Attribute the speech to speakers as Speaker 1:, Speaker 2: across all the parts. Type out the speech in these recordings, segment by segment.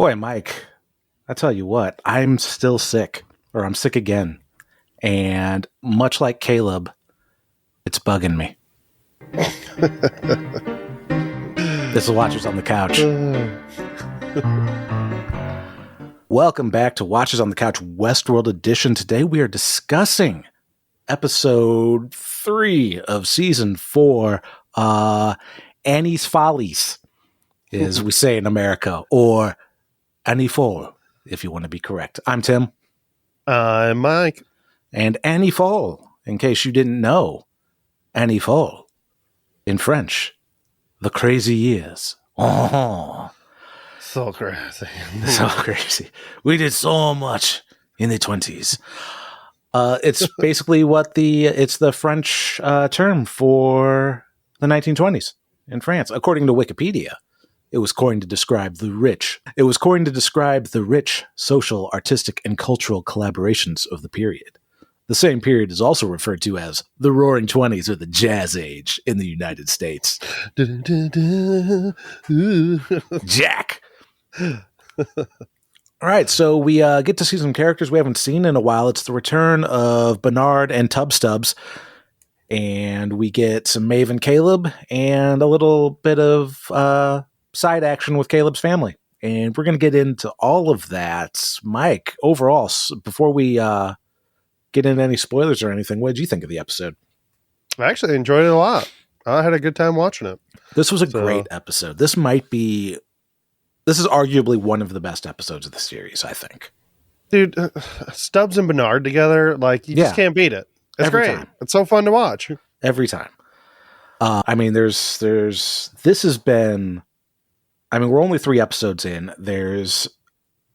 Speaker 1: Boy, Mike, I tell you what, I'm still sick, or I'm sick again. And much like Caleb, it's bugging me. This is Watchers on the Couch. Welcome back to Watchers on the Couch Westworld Edition. Today we are discussing episode 3 of season 4, Annie's Follies, as we say in America, or Annie Folle, if you want to be correct. I'm Tim.
Speaker 2: I'm Mike.
Speaker 1: And Annie Folle, in case you didn't know, Annie Folle, in French, the crazy years. Oh,
Speaker 2: so crazy.
Speaker 1: So crazy. We did so much in the 20s. It's basically it's the French term for the 1920s in France. According to Wikipedia, it was coined to describe the rich. It was coined to describe the rich social, artistic, and cultural collaborations of the period. The same period is also referred to as the Roaring Twenties or the Jazz Age in the United States. Jack. All right, so we get to see some characters we haven't seen in a while. It's the return of Bernard and Tub Stubbs, and we get some Maeve and Caleb and a little bit of side action with Caleb's family. And we're going to get into all of that. Mike, overall, before we get into any spoilers or anything, what did you think of the episode?
Speaker 2: I actually enjoyed it a lot. I had a good time watching it.
Speaker 1: This was a great episode. This is arguably one of the best episodes of the series, I think. Dude,
Speaker 2: Stubbs and Bernard together, you just can't beat it. It's
Speaker 1: Every
Speaker 2: great.
Speaker 1: time.
Speaker 2: It's so fun to watch.
Speaker 1: Every time. We're only 3 episodes in. There's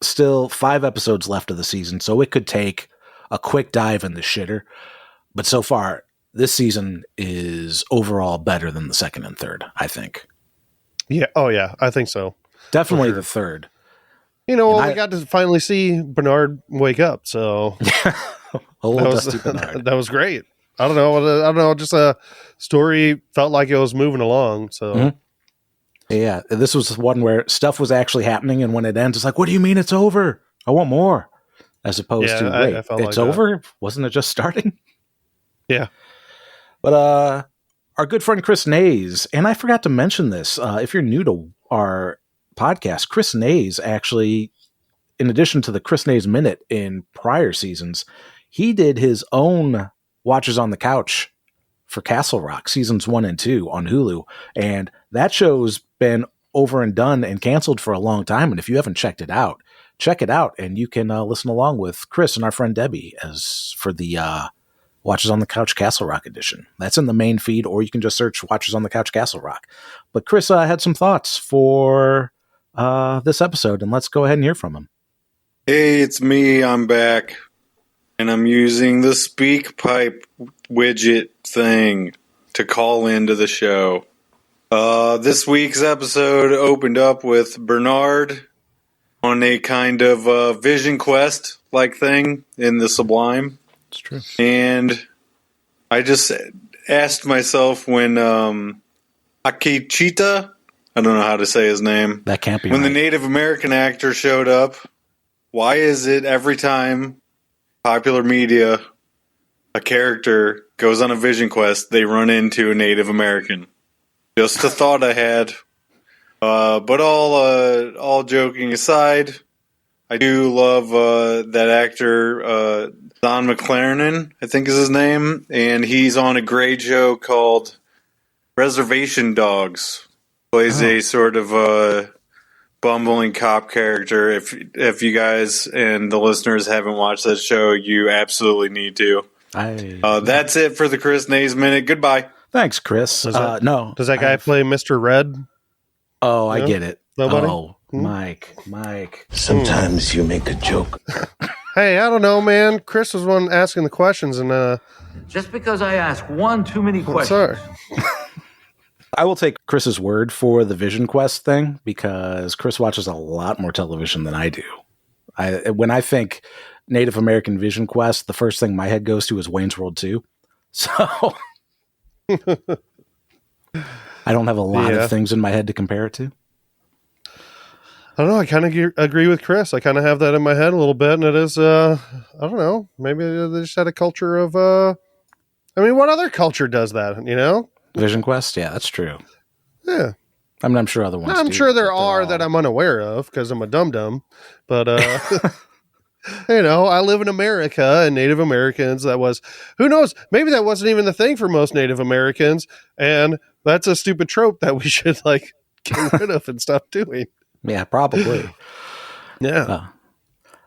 Speaker 1: still 5 episodes left of the season, so it could take a quick dive in the shitter. But so far, this season is overall better than the second and third, I think.
Speaker 2: Yeah. Oh, yeah. I think so.
Speaker 1: Definitely the third.
Speaker 2: We got to finally see Bernard wake up, so that was great. I don't know. Just a story felt like it was moving along. So,
Speaker 1: Yeah, this was one where stuff was actually happening, and when it ends, it's like, "What do you mean it's over? I want more." As opposed to, wait, it's over? Wasn't it just starting?
Speaker 2: Yeah.
Speaker 1: But our good friend Chris Nays, and I forgot to mention this, if you're new to our podcast, Chris Nays actually, in addition to the Chris Nays Minute in prior seasons, he did his own Watchers on the Couch for Castle Rock, seasons 1 and 2 on Hulu. And that show's been over and done and canceled for a long time. And if you haven't check it out, and you can listen along with Chris and our friend Debbie as for the Watchers on the Couch Castle Rock edition. That's in the main feed, or you can just search Watchers on the Couch Castle Rock. But Chris had some thoughts for this episode, and let's go ahead and hear from him.
Speaker 3: Hey, it's me. I'm back. And I'm using the speak pipe widget thing to call into the show. This week's episode opened up with Bernard on a kind of vision quest-like thing in the Sublime.
Speaker 1: It's true.
Speaker 3: And I just asked myself when Akecheta, I don't know how to say his name.
Speaker 1: That can't be
Speaker 3: When
Speaker 1: right.
Speaker 3: the Native American actor showed up, why is it every time popular media, a character goes on a vision quest, they run into a Native American? Just a thought I had. But all joking aside, I do love that actor, Don McLaren, I think is his name, and he's on a great show called Reservation Dogs. Plays a sort of bumbling cop character. If you guys and the listeners haven't watched that show, you absolutely need to. That's it for the Chris Nays Minute. Goodbye.
Speaker 1: Thanks, Chris. No.
Speaker 2: Does that guy play Mr. Red?
Speaker 1: Oh, I get it.
Speaker 2: Nobody?
Speaker 1: Oh, Mike.
Speaker 4: Sometimes you make a joke.
Speaker 2: Hey, I don't know, man. Chris was one asking the questions, and
Speaker 4: Just because I ask one too many questions.
Speaker 2: sorry.
Speaker 1: I will take Chris's word for the Vision Quest thing, because Chris watches a lot more television than I do. When I think Native American Vision Quest, the first thing my head goes to is Wayne's World 2. So I don't have a lot of things in my head to compare it to.
Speaker 2: I don't know. I kind of agree with Chris. I kind of have that in my head a little bit, and it is, I don't know. Maybe they just had a culture of, I mean, what other culture does that, you know?
Speaker 1: Vision Quest? Yeah, that's true.
Speaker 2: Yeah.
Speaker 1: I mean, I'm sure other ones
Speaker 2: I'm
Speaker 1: do,
Speaker 2: sure there
Speaker 1: but they're
Speaker 2: are
Speaker 1: all-
Speaker 2: that I'm unaware of because I'm a dum-dum. But, you know, I live in America, and Native Americans, who knows? Maybe that wasn't even the thing for most Native Americans, and that's a stupid trope that we should, like, get rid of and stop doing.
Speaker 1: Yeah, probably.
Speaker 2: Yeah.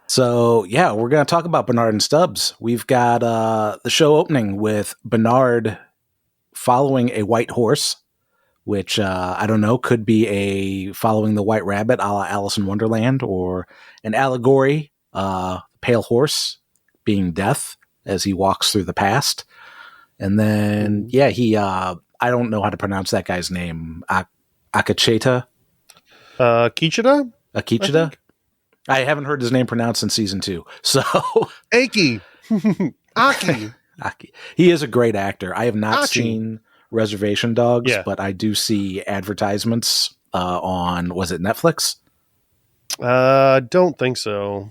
Speaker 1: So, yeah, we're going to talk about Bernard and Stubbs. We've got the show opening with Bernard following a white horse, which I don't know, could be a following the white rabbit a la Alice in Wonderland, or an allegory, pale horse being death as he walks through the past. And then, yeah, he, I don't know how to pronounce that guy's name. Akacheta?
Speaker 2: Kichida?
Speaker 1: Akichida? I haven't heard his name pronounced in season 2. So
Speaker 2: Aki. Aki.
Speaker 1: he is a great actor. I have not
Speaker 2: Achi.
Speaker 1: seen Reservation Dogs,
Speaker 2: Yeah.
Speaker 1: but I do see advertisements on, was it Netflix?
Speaker 2: Don't think so.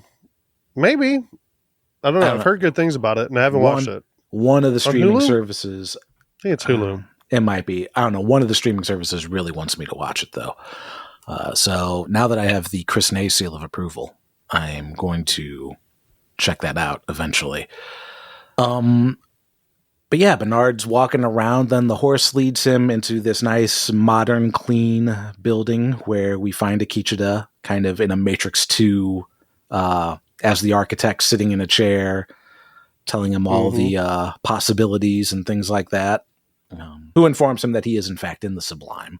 Speaker 2: Maybe. I don't know. I've heard good things about it, and I haven't watched it.
Speaker 1: One of the streaming
Speaker 2: Hulu?
Speaker 1: services.
Speaker 2: I think it's Hulu.
Speaker 1: It might be. I don't know. One of the streaming services really wants me to watch it, though. So now that I have the Chris Ney seal of approval, I'm going to check that out eventually. But yeah, Bernard's walking around. Then the horse leads him into this nice, modern, clean building where we find Akichida kind of in a Matrix 2 as the architect sitting in a chair, telling him all the possibilities and things like that. Who informs him that he is, in fact, in the Sublime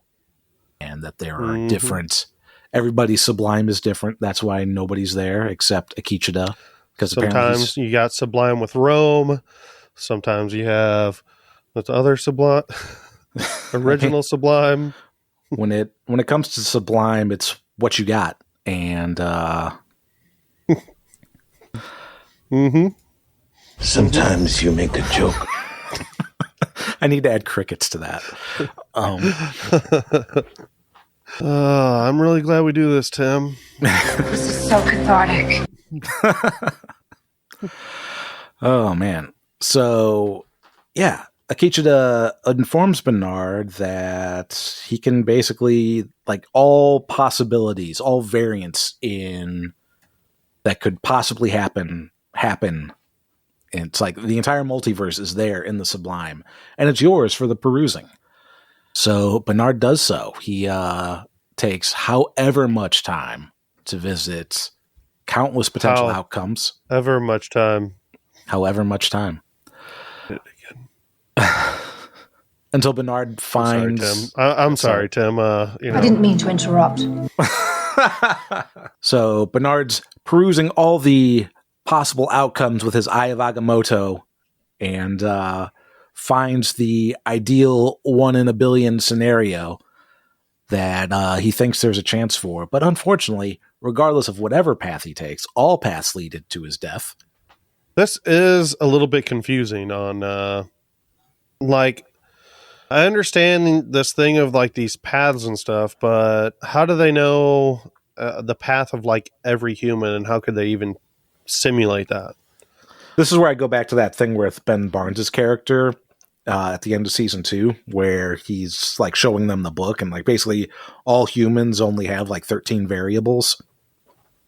Speaker 1: and that there are different... Everybody's Sublime is different. That's why nobody's there except Akichida. Because
Speaker 2: Sometimes you got Sublime with Rome. Sometimes you have the other Sublime, original Sublime.
Speaker 1: when it comes to Sublime, it's what you got. And
Speaker 4: Sometimes you make a joke.
Speaker 1: I need to add crickets to that.
Speaker 2: I'm really glad we do this, Tim.
Speaker 5: This is so cathartic.
Speaker 1: Oh, man. So, yeah, Akichida informs Bernard that he can basically, like, all possibilities, all variants in that could possibly happen. And it's like the entire multiverse is there in the Sublime, and it's yours for the perusing. So Bernard does so. He takes however much time to visit countless potential outcomes.
Speaker 2: However much time.
Speaker 1: Until Bernard finds...
Speaker 2: I'm sorry, Tim.
Speaker 5: I didn't mean to interrupt.
Speaker 1: So Bernard's perusing all the possible outcomes with his Eye of Agamotto and finds the ideal 1 in a billion scenario that he thinks there's a chance for. But unfortunately, regardless of whatever path he takes, all paths lead to his death.
Speaker 2: This is a little bit confusing on, like, I understand this thing of, like, these paths and stuff, but how do they know the path of, like, every human, and how could they even simulate that?
Speaker 1: This is where I go back to that thing with Ben Barnes' character at the end of season 2, where he's, like, showing them the book, and, like, basically all humans only have, like, 13 variables.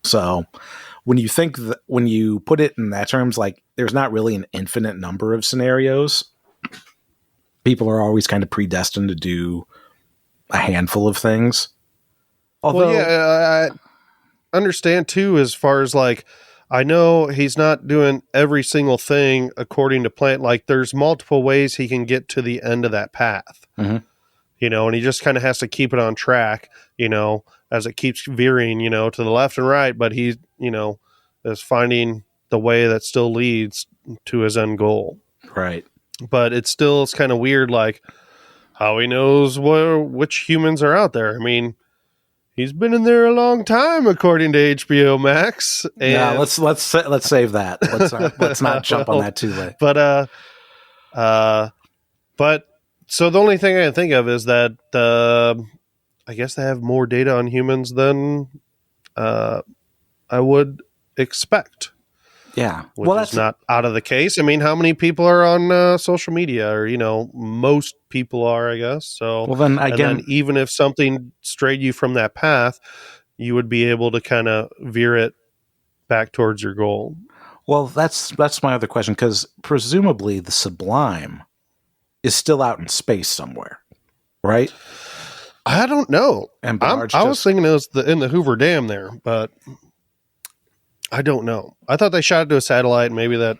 Speaker 1: So when you think when you put it in that terms, like, there's not really an infinite number of scenarios. People are always kind of predestined to do a handful of things. Although,
Speaker 2: Well, yeah, I understand too, as far as, like, I know he's not doing every single thing according to plan. Like, there's multiple ways he can get to the end of that path, you know, and he just kind of has to keep it on track, you know, as it keeps veering, you know, to the left and right. But he, you know, is finding the way that still leads to his end goal.
Speaker 1: right.
Speaker 2: But it's kind of weird, like, how he knows which humans are out there. I mean, he's been in there a long time, according to HBO Max. And
Speaker 1: Yeah, let's save that. Let's not jump on that too late.
Speaker 2: But so the only thing I can think of is that I guess they have more data on humans than I would expect.
Speaker 1: Yeah.
Speaker 2: Which
Speaker 1: Well,
Speaker 2: is not out of the case. I mean, how many people are on social media? Or, most people are, I guess. So,
Speaker 1: well, then
Speaker 2: and
Speaker 1: again,
Speaker 2: then even if something strayed you from that path, you would be able to kind of veer it back towards your goal.
Speaker 1: well, that's my other question, because presumably the Sublime is still out in space somewhere, right?
Speaker 2: I don't know.
Speaker 1: And
Speaker 2: I was thinking it was in the Hoover Dam there, but I don't know. I thought they shot it to a satellite, and maybe that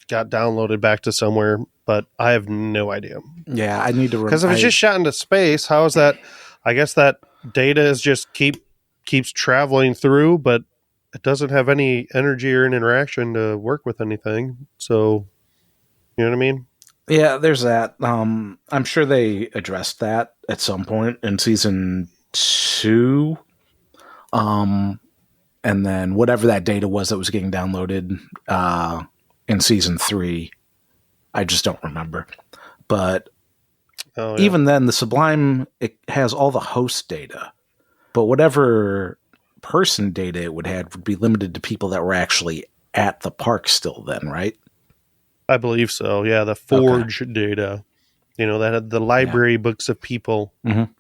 Speaker 2: got downloaded back to somewhere, but I have no idea.
Speaker 1: Yeah, I need to
Speaker 2: because if it's just shot into space, how is that? I guess that data is just keeps traveling through, but it doesn't have any energy or an interaction to work with anything. So, you know what I mean?
Speaker 1: Yeah, there's that. I'm sure they addressed that at some point in season 2. And then whatever that data was that was getting downloaded in season 3, I just don't remember. But even then, the Sublime, it has all the host data. But whatever person data it would have would be limited to people that were actually at the park still then, right?
Speaker 2: I believe so. Yeah, the Forge data. That had the library books of people.
Speaker 1: Mm-hmm.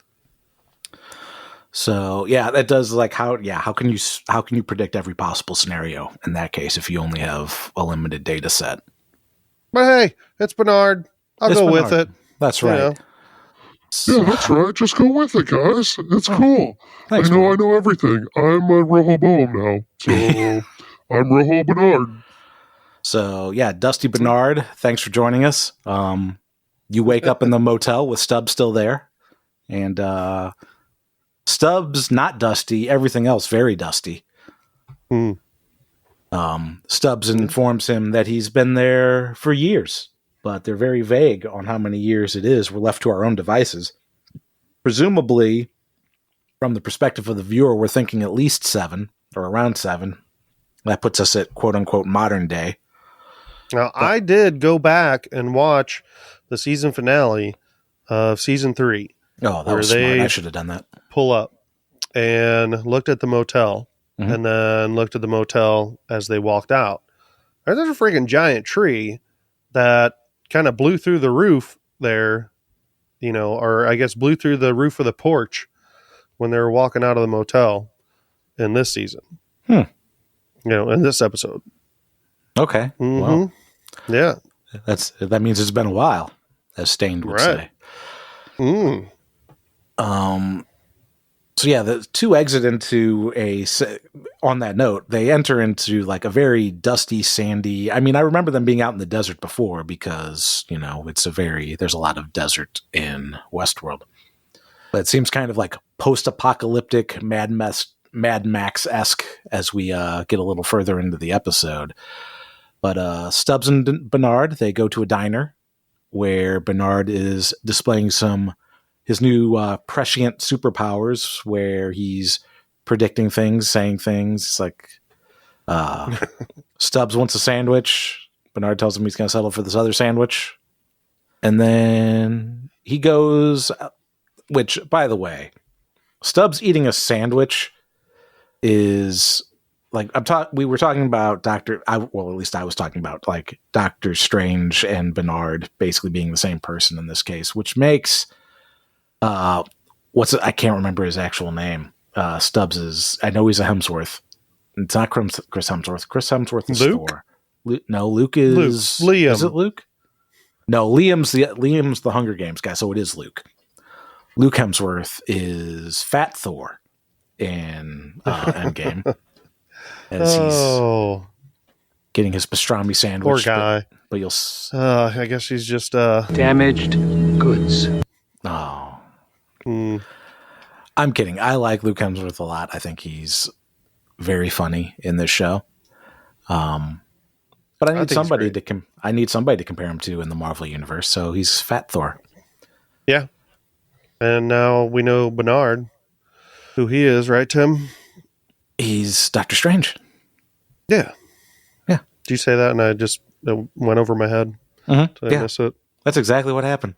Speaker 1: So yeah, that does how can you predict every possible scenario in that case if you only have a limited data set?
Speaker 2: But hey, it's Bernard. I'll go with it.
Speaker 1: That's right.
Speaker 6: Yeah, that's right. Just go with it, guys. It's cool.
Speaker 1: Thanks,
Speaker 6: I know everything. I'm a Rehoboam now, so I'm Reho Bernard.
Speaker 1: So yeah, Dusty Bernard, thanks for joining us. You wake up in the motel with Stubbs still there, and Stubbs not dusty, everything else very dusty. Stubbs informs him that he's been there for years, but they're very vague on how many years it is. We're left to our own devices. Presumably, from the perspective of the viewer, we're thinking at least 7 or around 7. That puts us at quote-unquote modern day.
Speaker 2: Now, I did go back and watch the season finale of season 3.
Speaker 1: Oh, that was smart. I should have done that.
Speaker 2: Pull up and looked at the motel, and then looked at the motel as they walked out. There's a freaking giant tree that kind of blew through the roof there, or I guess blew through the roof of the porch when they were walking out of the motel in this season. In this episode.
Speaker 1: Okay.
Speaker 2: Mm-hmm.
Speaker 1: Well,
Speaker 2: yeah.
Speaker 1: That means it's been a while, as Stained would say. So yeah, the two exit into on that note, they enter into a very dusty, sandy. I mean, I remember them being out in the desert before because, there's a lot of desert in Westworld. But it seems kind of like post-apocalyptic Mad Max-esque as we get a little further into the episode. But Stubbs and Bernard, they go to a diner where Bernard is displaying his new prescient superpowers, where he's predicting things, saying things. It's like Stubbs wants a sandwich. Bernard tells him he's going to settle for this other sandwich. And then he goes, which, by the way, Stubbs eating a sandwich is we were talking about at least I was talking about Doctor Strange and Bernard basically being the same person in this case, which makes I can't remember his actual name. Stubbs is, I know he's a Hemsworth. It's not Chris Hemsworth. Chris Hemsworth is
Speaker 2: Luke?
Speaker 1: Thor. No, Luke is
Speaker 2: Liam.
Speaker 1: Is it Luke? No, Liam's the Hunger Games guy, so it is Luke. Luke Hemsworth is Fat Thor in Endgame. As he's getting his pastrami sandwich.
Speaker 2: Poor guy.
Speaker 1: But you'll...
Speaker 2: I guess he's just...
Speaker 7: damaged goods.
Speaker 1: Oh. I'm kidding. I like Luke Hemsworth a lot. I think he's very funny in this show. But I need somebody to compare him to in the Marvel universe, so he's Fat Thor.
Speaker 2: Yeah. And now we know Bernard, who he is, right, Tim?
Speaker 1: He's Doctor Strange.
Speaker 2: Yeah.
Speaker 1: Yeah.
Speaker 2: Did you say that and it went over my head?
Speaker 1: Mm-hmm.
Speaker 2: Did I miss it?
Speaker 1: That's exactly what happened.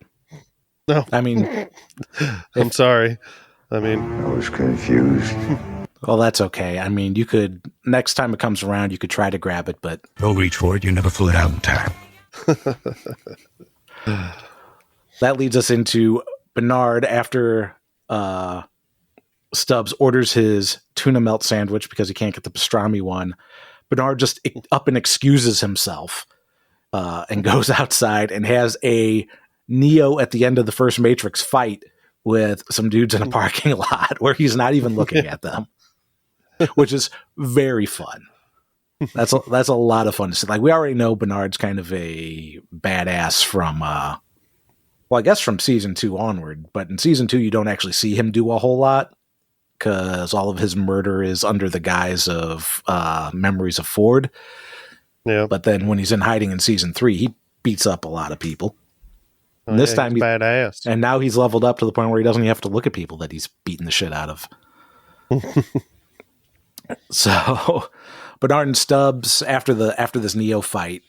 Speaker 2: No.
Speaker 1: I mean...
Speaker 2: I'm sorry. I mean...
Speaker 4: I was confused.
Speaker 1: Well, that's okay. I mean, you could, next time it comes around, you could try to grab it, but
Speaker 4: Don't reach for it. You never pull it out in time.
Speaker 1: that leads us into Bernard after Stubbs orders his tuna melt sandwich because he can't get the pastrami one. Bernard just up and excuses himself and goes outside and has a Neo at the end of the first Matrix fight with some dudes in a parking lot where he's not even looking at them, which is very fun. That's a lot of fun to see. Like, we already know Bernard's kind of a badass from, well, I guess from season 2 onward, but in season 2, you don't actually see him do a whole lot because all of his murder is under the guise of memories of Ford.
Speaker 2: Yeah.
Speaker 1: But then when he's in hiding in season 3, he beats up a lot of people. And this time
Speaker 2: he's badass.
Speaker 1: And now he's leveled up to the point where he doesn't even have to look at people that he's beating the shit out of. So Bernard and Stubbs, after this Neo fight,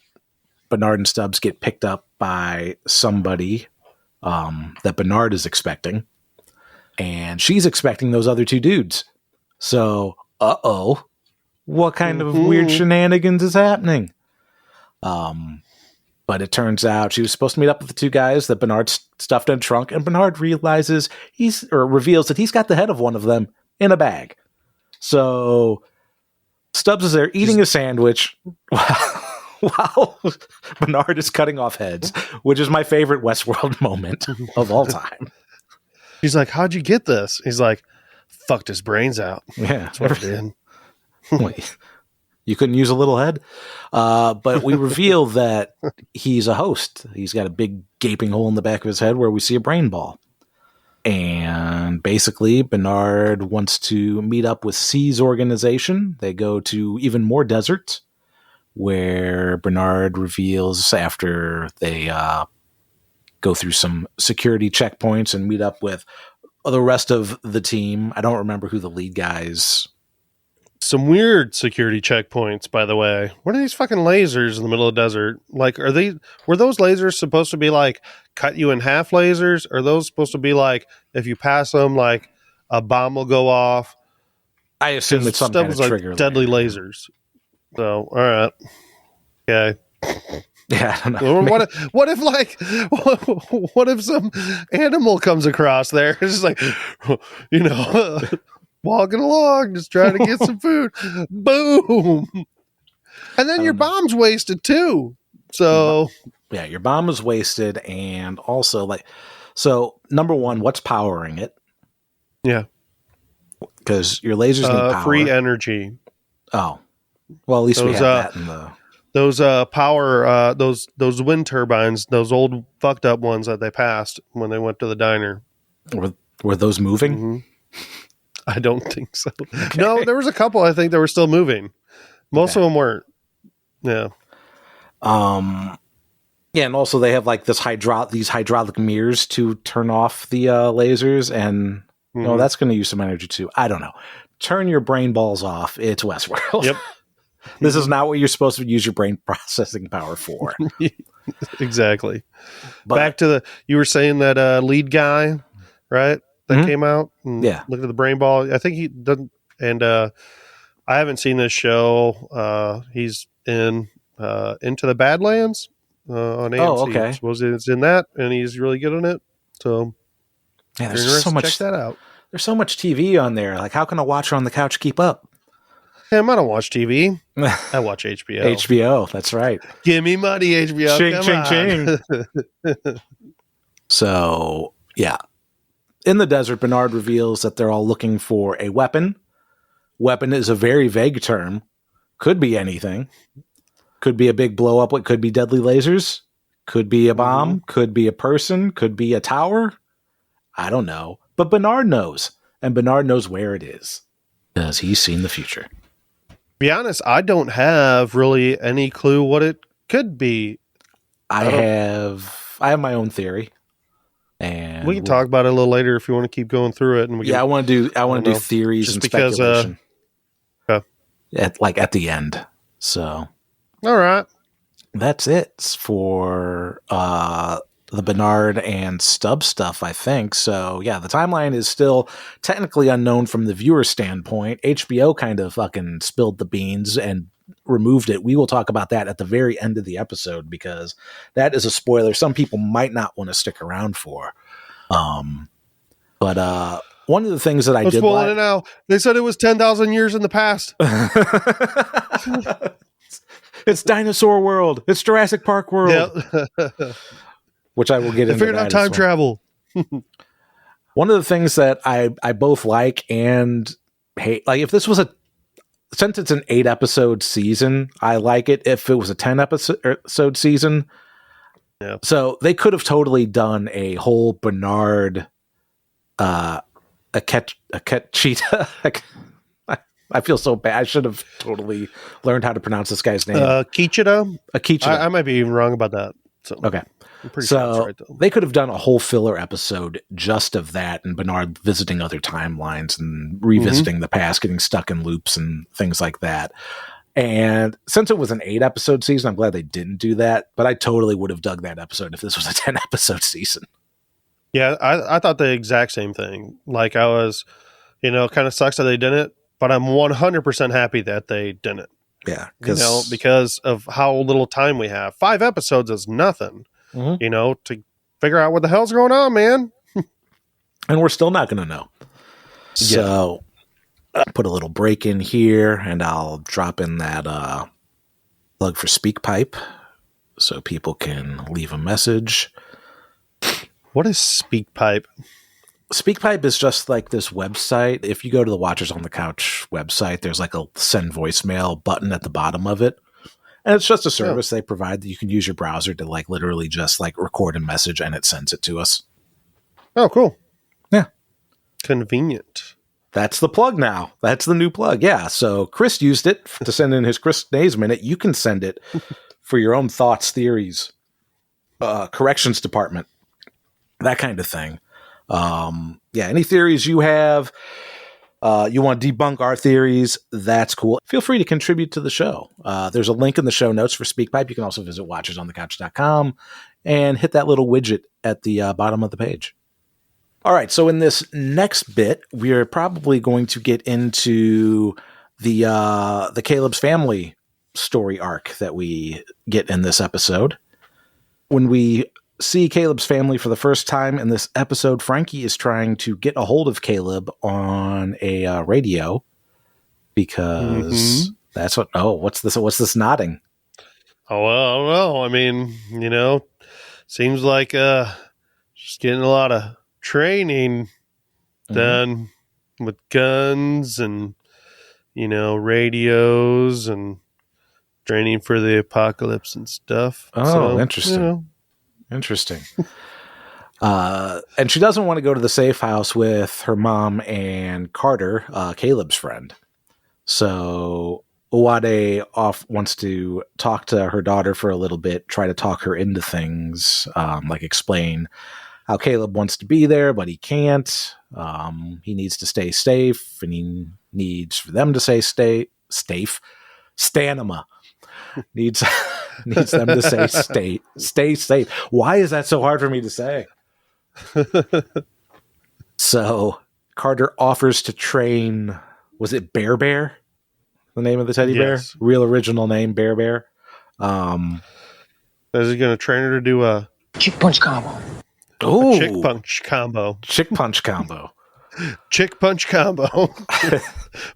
Speaker 1: Bernard and Stubbs get picked up by somebody that Bernard is expecting. And she's expecting those other 2 dudes. So, what kind of weird shenanigans is happening? But it turns out she was supposed to meet up with the 2 guys that Bernard stuffed in a trunk, and Bernard reveals that he's got the head of one of them in a bag. So Stubbs is there eating a sandwich while Bernard is cutting off heads, which is my favorite Westworld moment of all time.
Speaker 2: He's like, "How'd you get this?" He's like, "Fucked his brains out."
Speaker 1: Yeah,
Speaker 2: That's what I did.
Speaker 1: Wait, you couldn't use a little head? But we reveal that he's a host. He's got a big gaping hole in the back of his head where we see a brain ball. And basically, Bernard wants to meet up with C's organization. They go to even more deserts, where Bernard reveals after they go through some security checkpoints and meet up with the rest of the team. I don't remember who the lead guys.
Speaker 2: Some weird security checkpoints, by the way. What are these fucking lasers in the middle of the desert? Like, were those lasers supposed to be like cut you in half lasers? Or are those supposed to be like, if you pass them, like a bomb will go off?
Speaker 1: I assume it's some kind of trigger.
Speaker 2: Like deadly lasers. So, all right. Okay.
Speaker 1: Yeah, I don't know.
Speaker 2: What if some animal comes across there? It's just like, walking along, just trying to get some food. Boom. And then your bomb's wasted too. So
Speaker 1: yeah, your bomb is wasted, and also so number one, what's powering it?
Speaker 2: Yeah.
Speaker 1: Because your lasers need power.
Speaker 2: Free energy.
Speaker 1: Oh. Well, at least we have that in the
Speaker 2: those power those wind turbines, those old fucked up ones that they passed when they went to the diner.
Speaker 1: Were those moving?
Speaker 2: Mm-hmm. I don't think so. Okay. No, there was a couple I think that were still moving. Most of them weren't. Yeah.
Speaker 1: Yeah, and also they have like these hydraulic mirrors to turn off the lasers, and that's going to use some energy too. I don't know. Turn your brain balls off. It's Westworld.
Speaker 2: Yep.
Speaker 1: This is not what you're supposed to use your brain processing power for.
Speaker 2: Exactly. But back to you were saying that lead guy, right? That came out.
Speaker 1: Yeah.
Speaker 2: Look at the brain ball. I think he doesn't. And I haven't seen this show. He's in Into the Badlands on AMC.
Speaker 1: Oh, okay.
Speaker 2: I suppose it's in that, and he's really good on it. So
Speaker 1: yeah, there's so much.
Speaker 2: Check that out.
Speaker 1: There's so much TV on there. Like, how can a watcher on the couch keep up?
Speaker 2: I don't watch TV. I watch HBO.
Speaker 1: HBO, that's right.
Speaker 2: Give me money, HBO.
Speaker 1: Ching, ching, ching. So, yeah. In the desert, Bernard reveals that they're all looking for a weapon. Weapon is a very vague term. Could be anything. Could be a big blow up. What could be deadly lasers? Could be a bomb. Could be a person. Could be a tower. I don't know. But Bernard knows. And Bernard knows where it is. Because he's seen the future.
Speaker 2: Be honest, I don't have really any clue what it could be.
Speaker 1: I have my own theory. And
Speaker 2: we can talk about it a little later if you want to keep going through it. And
Speaker 1: I want to do theories and speculation. At the end. So
Speaker 2: all right.
Speaker 1: That's it for the Bernard and Stubb stuff, I think. So yeah, the timeline is still technically unknown from the viewer standpoint. HBO kind of fucking spilled the beans and removed it. We will talk about that at the very end of the episode because that is a spoiler some people might not want to stick around for. But one of the things that I did
Speaker 2: spoiling it now. They said it was 10,000 years in the past.
Speaker 1: It's dinosaur world. It's Jurassic Park world.
Speaker 2: Yeah.
Speaker 1: Which I will get into.
Speaker 2: They figured out time travel.
Speaker 1: One of the things that I both like and hate, like if this was since it's an 8-episode season, I like it. If it was a 10-episode season,
Speaker 2: yeah.
Speaker 1: So they could have totally done a whole Bernard, a cat cheetah. I feel so bad. I should have totally learned how to pronounce this guy's name.
Speaker 2: Kichida?
Speaker 1: Akichida.
Speaker 2: I might be even wrong about that. So.
Speaker 1: Okay.
Speaker 2: I'm pretty
Speaker 1: so
Speaker 2: sure that's right, though.
Speaker 1: They could have done a whole filler episode just of that and Bernard visiting other timelines and revisiting the past, getting stuck in loops and things like that. And since it was an 8-episode season, I'm glad they didn't do that. But I totally would have dug that episode if this was a 10-episode season.
Speaker 2: Yeah, I thought the exact same thing. Like I was, kind of sucks that they didn't, but I'm 100% happy that they didn't.
Speaker 1: Yeah.
Speaker 2: Because of how little time we have. 5 episodes is nothing. To figure out what the hell's going on, man.
Speaker 1: And we're still not going to know. So I'll put a little break in here and I'll drop in that plug for SpeakPipe so people can leave a message.
Speaker 2: What is SpeakPipe?
Speaker 1: SpeakPipe is just like this website. If you go to the Watchers on the Couch website, there's like a send voicemail button at the bottom of it. And it's just a service they provide that you can use your browser to like literally just like record a message and it sends it to us.
Speaker 2: Oh, cool.
Speaker 1: Yeah.
Speaker 2: Convenient.
Speaker 1: That's the plug now. That's the new plug. Yeah. So Chris used it to send in his Chris Nays Minute. You can send it for your own thoughts, theories, corrections department, that kind of thing. Any theories you have, you want to debunk our theories, that's cool. Feel free to contribute to the show. There's a link in the show notes for SpeakPipe. You can also visit watchersonthecouch.com and hit that little widget at the bottom of the page. All right, so in this next bit, we're probably going to get into the Caleb's family story arc that we get in this episode. When we see Caleb's family for the first time in this episode, Frankie is trying to get a hold of Caleb on a radio because that's what. Oh, what's this? What's this nodding?
Speaker 2: Oh, well, I don't know. I mean, seems like just getting a lot of training done with guns and radios and training for the apocalypse and stuff.
Speaker 1: Oh,
Speaker 2: so,
Speaker 1: interesting. Interesting. And she doesn't want to go to the safe house with her mom and Carter, Caleb's friend. So Uwade wants to talk to her daughter for a little bit, try to talk her into things, like explain how Caleb wants to be there, but he can't. He needs to stay safe, and he needs for them to stay safe. Stanima needs them to say stay safe. Why is that so hard for me to say? So Carter offers to train. Was it Bear Bear? The name of the teddy bear? Real original name, Bear Bear.
Speaker 2: Is he going to train her to do a
Speaker 5: Chick punch combo?
Speaker 1: Oh,
Speaker 2: chick punch combo.
Speaker 1: Chick punch combo.
Speaker 2: Chick punch combo.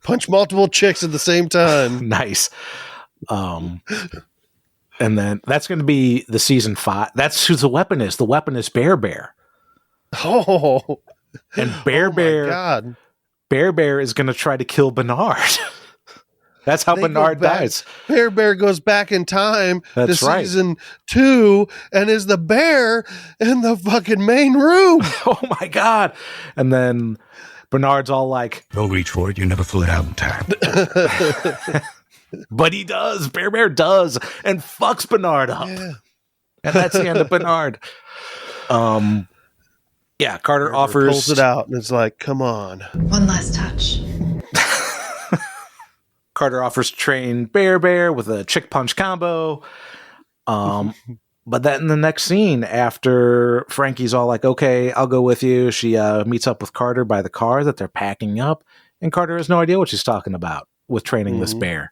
Speaker 2: Punch multiple chicks at the same time.
Speaker 1: Nice. And then that's going to be the season 5. That's who the weapon is. The weapon is Bear Bear.
Speaker 2: Oh.
Speaker 1: And Bear Bear.
Speaker 2: God.
Speaker 1: Bear Bear is going to try to kill Bernard. That's how Bernard dies.
Speaker 2: Bear Bear goes back in time to
Speaker 1: season
Speaker 2: 2 and is the bear in the fucking main room.
Speaker 1: Oh my God. And then Bernard's all like,
Speaker 4: Don't reach for it. You never pull it out in time.
Speaker 1: but he does. Bear Bear does and fucks Bernard up.
Speaker 2: Yeah.
Speaker 1: And that's the end of Bernard. Yeah, Carter offers.
Speaker 2: Pulls it out and it's like, come on.
Speaker 5: One last touch.
Speaker 1: Carter offers to train Bear Bear with a chick punch combo. But then in the next scene, after Frankie's all like, okay, I'll go with you, she meets up with Carter by the car that they're packing up, and Carter has no idea what she's talking about with training this bear.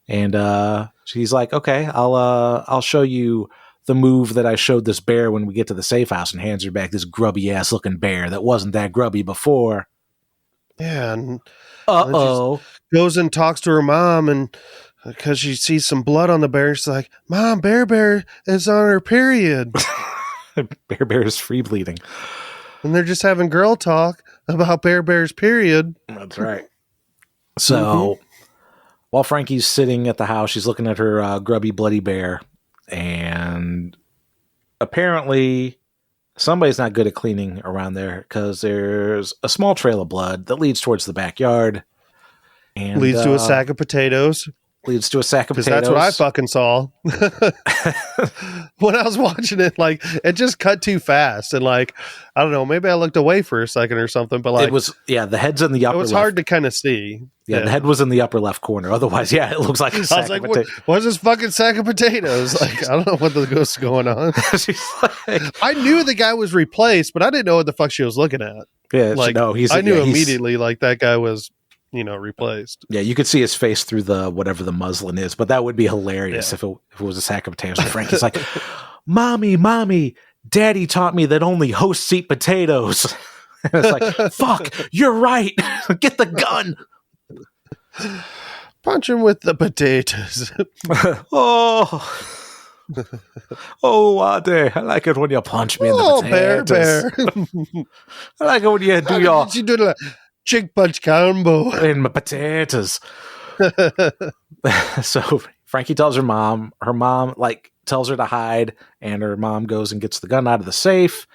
Speaker 1: And she's like, okay, I'll show you the move that I showed this bear when we get to the safe house, and hands her back this grubby ass looking bear that wasn't that grubby before.
Speaker 2: Yeah, and
Speaker 1: Uh-oh.
Speaker 2: goes and talks to her mom, and because she sees some blood on the bear, she's like, Mom, Bear is on her period.
Speaker 1: Bear is free bleeding.
Speaker 2: And they're just having girl talk about Bear's period.
Speaker 1: That's right. So while Frankie's sitting at the house, she's looking at her grubby, bloody bear, and apparently somebody's not good at cleaning around there because there's a small trail of blood that leads towards the backyard. And
Speaker 2: leads to a sack of potatoes.
Speaker 1: Leads to a sack of potatoes.
Speaker 2: Because that's what I fucking saw. When I was watching it, like, it just cut too fast. And, like, I don't know, maybe I looked away for a second or something, but, like,
Speaker 1: it was, the head's in the upper left.
Speaker 2: It was hard to kind of see.
Speaker 1: Yeah, the head was in the upper left corner. Otherwise, it looks like a sack of potatoes.
Speaker 2: What's this fucking sack of potatoes? Like, I don't know what the ghost is going on.
Speaker 1: She's like,
Speaker 2: I knew the guy was replaced, but I didn't know what the fuck she was looking at.
Speaker 1: Yeah,
Speaker 2: like,
Speaker 1: no,
Speaker 2: I knew immediately, like, that guy was, replaced.
Speaker 1: Yeah, you could see his face through the whatever the muslin is, but that would be hilarious if it was a sack of potatoes. Frankie's like, Mommy, Daddy taught me that only hosts eat potatoes. And it's like, fuck, you're right. Get the gun.
Speaker 2: Punch him with the potatoes.
Speaker 1: Ade, I like it when you punch me in the potatoes.
Speaker 2: Bear.
Speaker 1: I like it when you do your...
Speaker 2: Did you do the chick punch combo?
Speaker 1: In my potatoes. So Frankie tells her mom, like, tells her to hide, and her mom goes and gets the gun out of the safe.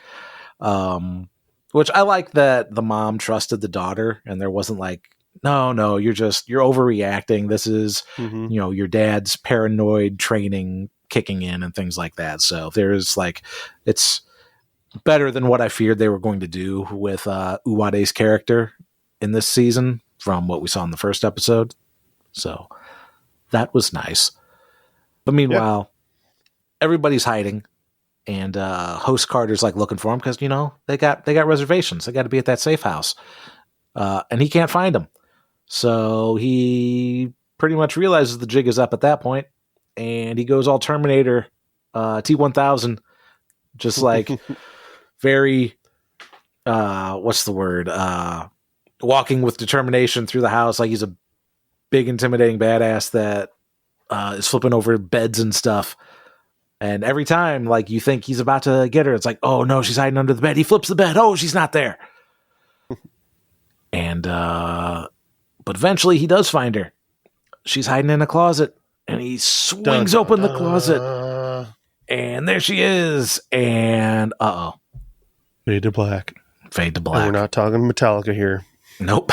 Speaker 1: Which I like that the mom trusted the daughter, and there wasn't like, no, you're overreacting. This is, your dad's paranoid training kicking in and things like that. So there's like, it's better than what I feared they were going to do with Uwade's character in this season from what we saw in the first episode. So that was nice. But meanwhile, everybody's hiding, and host Carter's like looking for him because, they got reservations. They got to be at that safe house. And he can't find them. So he pretty much realizes the jig is up at that point, and he goes all Terminator T-1000, just like very, what's the word? Walking with determination through the house like he's a big, intimidating badass that is flipping over beds and stuff. And every time, like, you think he's about to get her, it's like, oh, no, she's hiding under the bed. He flips the bed. Oh, she's not there. And, but eventually he does find her. She's hiding in a closet, and he swings open the closet, and there she is. And,
Speaker 2: Fade to black.
Speaker 1: And
Speaker 2: we're not talking Metallica here.
Speaker 1: Nope.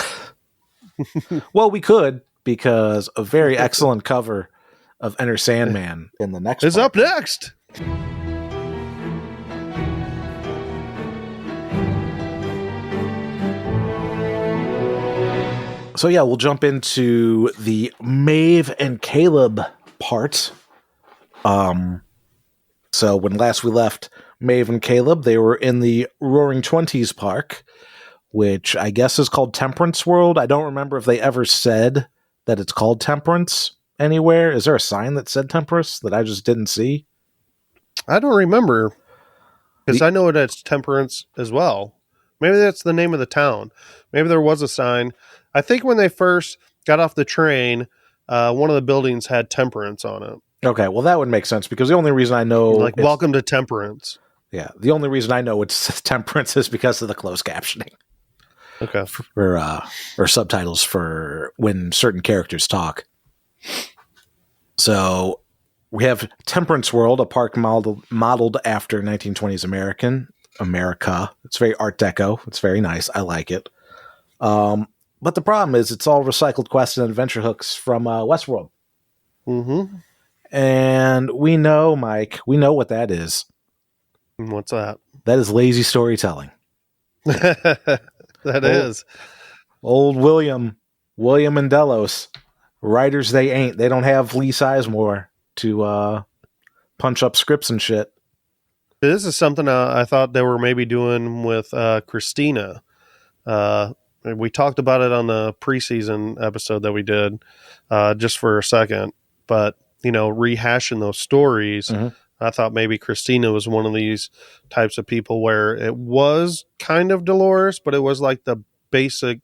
Speaker 1: Well, we could, because a very excellent cover of Enter Sandman in the next
Speaker 2: is up next.
Speaker 1: So yeah, we'll jump into the Maeve and Caleb part. So when last we left Maeve and Caleb, they were in the Roaring Twenties Park, which I guess is called Temperance World. I don't remember if they ever said that it's called Temperance anywhere. Is there a sign that said Temperance that I just didn't see?
Speaker 2: I don't remember, because I know it's Temperance as well. Maybe that's the name of the town. Maybe there was a sign. I think when they first got off the train, one of the buildings had Temperance on it.
Speaker 1: Okay, well that would make sense, because the only reason I know,
Speaker 2: like, welcome to Temperance.
Speaker 1: Yeah, the only reason I know it's Temperance is because of the closed captioning.
Speaker 2: Okay.
Speaker 1: Or subtitles for when certain characters talk. So we have Temperance World, a park modeled after 1920s America. It's very Art Deco. It's very nice. I like it. But the problem is it's all recycled quest and adventure hooks from Westworld.
Speaker 2: Mm-hmm.
Speaker 1: And we know, Mike, what that is.
Speaker 2: What's that?
Speaker 1: That is lazy storytelling.
Speaker 2: That is.
Speaker 1: Old William and Delos. Writers they ain't. They don't have Lee Sizemore to punch up scripts and shit.
Speaker 2: This is something I thought they were maybe doing with Christina. We talked about it on the preseason episode that we did just for a second. But, rehashing those stories, I thought maybe Christina was one of these types of people where it was kind of Dolores, but it was like the basic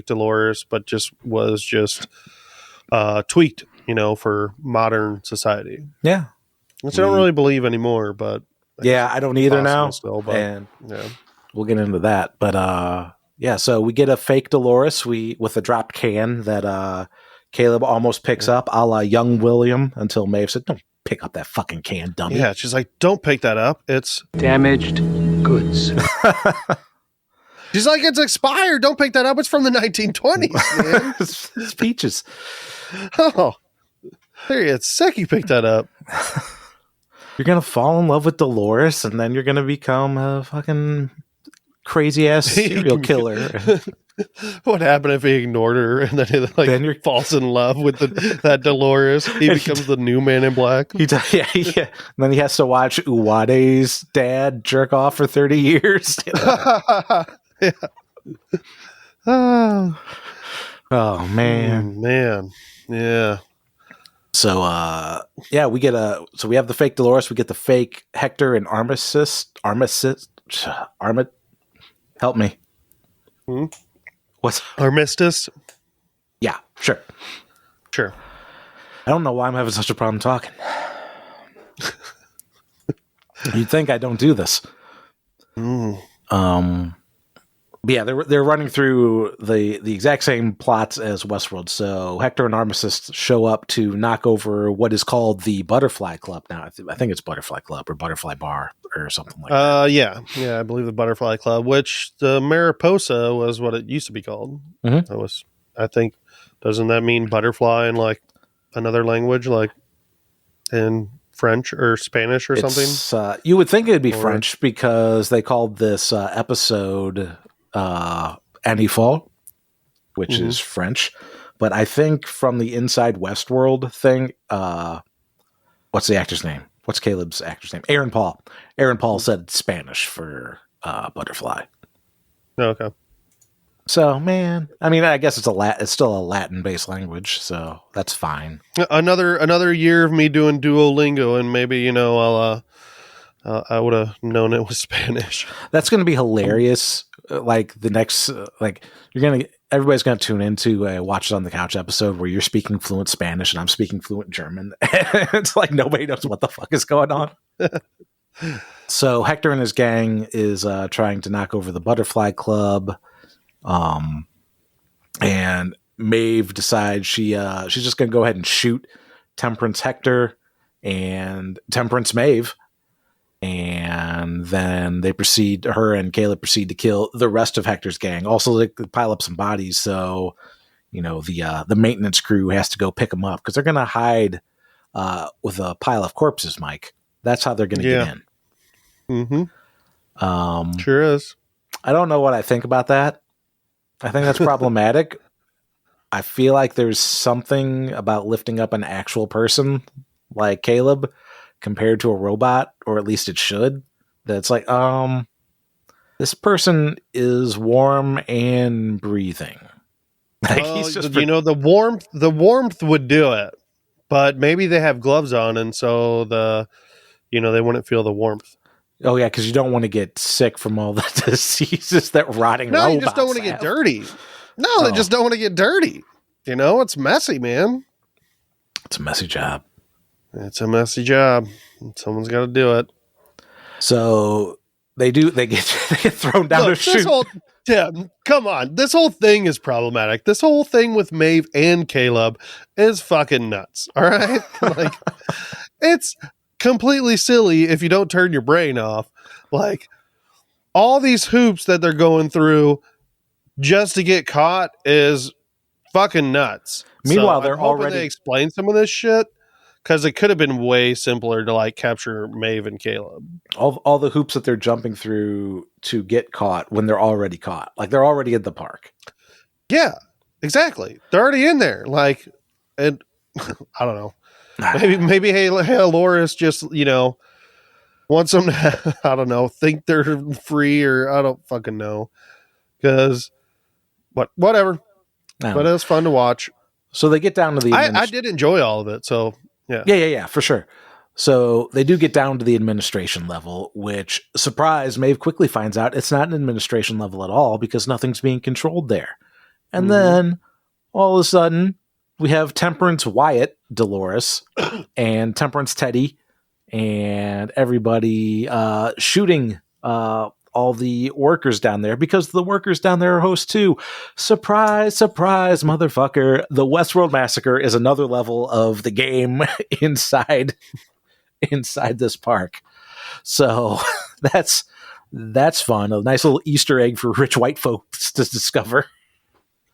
Speaker 2: Dolores, but was tweaked, for modern society.
Speaker 1: Yeah.
Speaker 2: Which I don't really believe anymore, but
Speaker 1: I don't either now.
Speaker 2: Still, but,
Speaker 1: and we'll get into that. But so we get a fake Dolores with a dropped can that Caleb almost picks up, a la young William, until Maeve said, "Don't pick up that fucking can, dummy."
Speaker 2: Yeah, she's like, "Don't pick that up. It's
Speaker 7: damaged goods."
Speaker 2: She's like, "It's expired. Don't pick that up. It's from the 1920s, man."
Speaker 1: It's peaches.
Speaker 2: Oh, it's sick you picked that up.
Speaker 1: You're going to fall in love with Dolores, and then you're going to become a fucking crazy-ass serial killer.
Speaker 2: What happened if he ignored her, and then he falls in love with that Dolores? He becomes the new Man in Black.
Speaker 1: Yeah. And then he has to watch Uwade's dad jerk off for 30 years.
Speaker 2: Yeah.
Speaker 1: Oh, man.
Speaker 2: Man. Yeah.
Speaker 1: So, we have the fake Dolores, we get the fake Hector and Armistice. Help me. What's
Speaker 2: Armistice?
Speaker 1: Yeah, sure. I don't know why I'm having such a problem talking. You'd think I don't do this. Yeah, they're running through the exact same plots as Westworld. So Hector and Armistice show up to knock over what is called the Butterfly Club. Now, I think it's Butterfly Club or Butterfly Bar or something like that.
Speaker 2: Yeah, I believe the Butterfly Club, which the Mariposa was what it used to be called. That was, I think, doesn't that mean butterfly in like another language, like in French or Spanish or something?
Speaker 1: You would think it'd be French because they called this episode Annie Fall, which is French. But I think from the Inside Westworld thing, what's the actor's name? What's Caleb's actor's name? Aaron Paul. Aaron Paul said Spanish for butterfly.
Speaker 2: Okay.
Speaker 1: So, man, I mean, I guess it's still a Latin-based language, so that's fine.
Speaker 2: Another year of me doing Duolingo, and maybe I would have known it was Spanish.
Speaker 1: That's going to be hilarious. Like the next, everybody's going to tune into a Watch It on the Couch episode where you're speaking fluent Spanish and I'm speaking fluent German. It's like nobody knows what the fuck is going on. So Hector and his gang is trying to knock over the Butterfly Club. And Maeve decides she's just going to go ahead and shoot Temperance Hector and Temperance Maeve. And then her and Caleb proceed to kill the rest of Hector's gang. Also, they pile up some bodies. So, the maintenance crew has to go pick them up because they're going to hide with a pile of corpses, Mike. That's how they're going to get in.
Speaker 2: Mm-hmm. Sure is.
Speaker 1: I don't know what I think about that. I think that's problematic. I feel like there's something about lifting up an actual person like Caleb compared to a robot, or at least it should. That's like, this person is warm and breathing. Like he's just
Speaker 2: the warmth would do it, but maybe they have gloves on, and so they wouldn't feel the warmth.
Speaker 1: Oh yeah, because you don't want to get sick from all the diseases that rotting robots have.
Speaker 2: No, you just don't want to get dirty. No, they just don't want to get dirty. It's messy, man.
Speaker 1: It's a messy job.
Speaker 2: It's a messy job. Someone's got to do it.
Speaker 1: So they get thrown down to shoot.
Speaker 2: Come on. This whole thing is problematic. This whole thing with Maeve and Caleb is fucking nuts. All right? Like, it's completely silly if you don't turn your brain off. Like, all these hoops that they're going through just to get caught is fucking nuts.
Speaker 1: Meanwhile,
Speaker 2: they're already explain some of this shit. Because it could have been way simpler to like capture Maeve and Caleb.
Speaker 1: All the hoops that they're jumping through to get caught when they're already caught. Like they're already in the park.
Speaker 2: Yeah, exactly. They're already in there. Like, and I don't know. Maybe Halloris just, wants them to, I don't know, think they're free, or I don't fucking know. Because, whatever. But it was fun to watch.
Speaker 1: So they get down to the...
Speaker 2: I did enjoy all of it, so, yeah.
Speaker 1: Yeah, for sure. So they do get down to the administration level, which, surprise, Maeve quickly finds out it's not an administration level at all because nothing's being controlled there. And then, all of a sudden, we have Temperance Wyatt, Dolores, and Temperance Teddy, and everybody shooting all the workers down there because the workers down there are hosts too. Surprise, surprise, motherfucker. The Westworld Massacre is another level of the game inside this park. So that's fun. A nice little Easter egg for rich white folks to discover.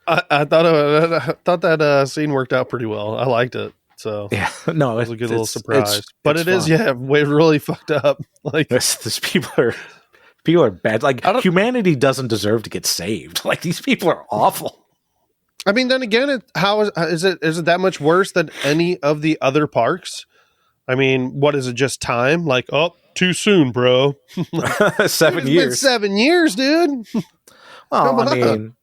Speaker 2: I thought that scene worked out pretty well. I liked it. So
Speaker 1: yeah, no,
Speaker 2: it was a good little surprise. But it is, way really fucked up. Like
Speaker 1: this people are bad. Like humanity doesn't deserve to get saved. Like these people are awful.
Speaker 2: I mean, then again, how is it that much worse than any of the other parks? I mean, what is it? Just time? Like, oh, too soon, bro.
Speaker 1: 7 years.
Speaker 2: Been 7 years, dude.
Speaker 1: Well, I mean,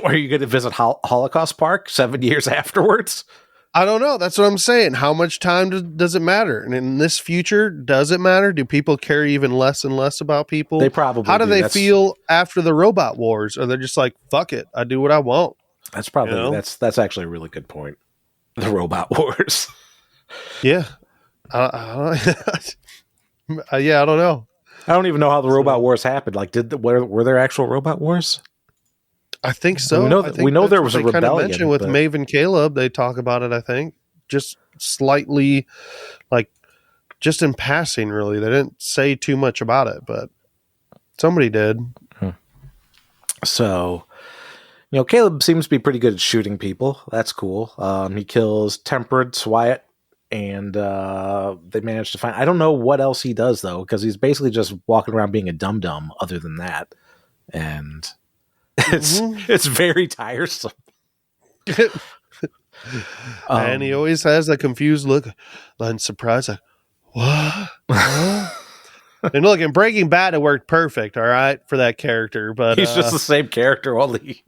Speaker 1: are you going to visit Holocaust Park 7 years afterwards?
Speaker 2: I don't know. That's what I'm saying. How much time does it matter? And in this future, does it matter? Do people care even less and less about people?
Speaker 1: They probably
Speaker 2: How do they feel after the robot wars? Or they're just like, fuck it, I do what I want.
Speaker 1: That's probably that's actually a really good point. The robot wars.
Speaker 2: Yeah. Yeah, I don't know.
Speaker 1: I don't even know how the robot wars happened. Like, were there actual robot wars?
Speaker 2: I think so.
Speaker 1: We know there was a rebellion.
Speaker 3: Kind
Speaker 2: of mentioned with Maeve and Caleb, they talk about it. I think just slightly, like just in passing. Really, they didn't say too much about it, but somebody did.
Speaker 1: So, Caleb seems to be pretty good at shooting people. That's cool. He kills Temperance Wyatt. And they managed to find... I don't know what else he does, though, because he's basically just walking around being a dum-dum other than that. And it's very tiresome.
Speaker 2: And he always has a confused look and surprise. Like, what? And look, in Breaking Bad, it worked perfect, all right, for that character. But
Speaker 1: he's just the same character, only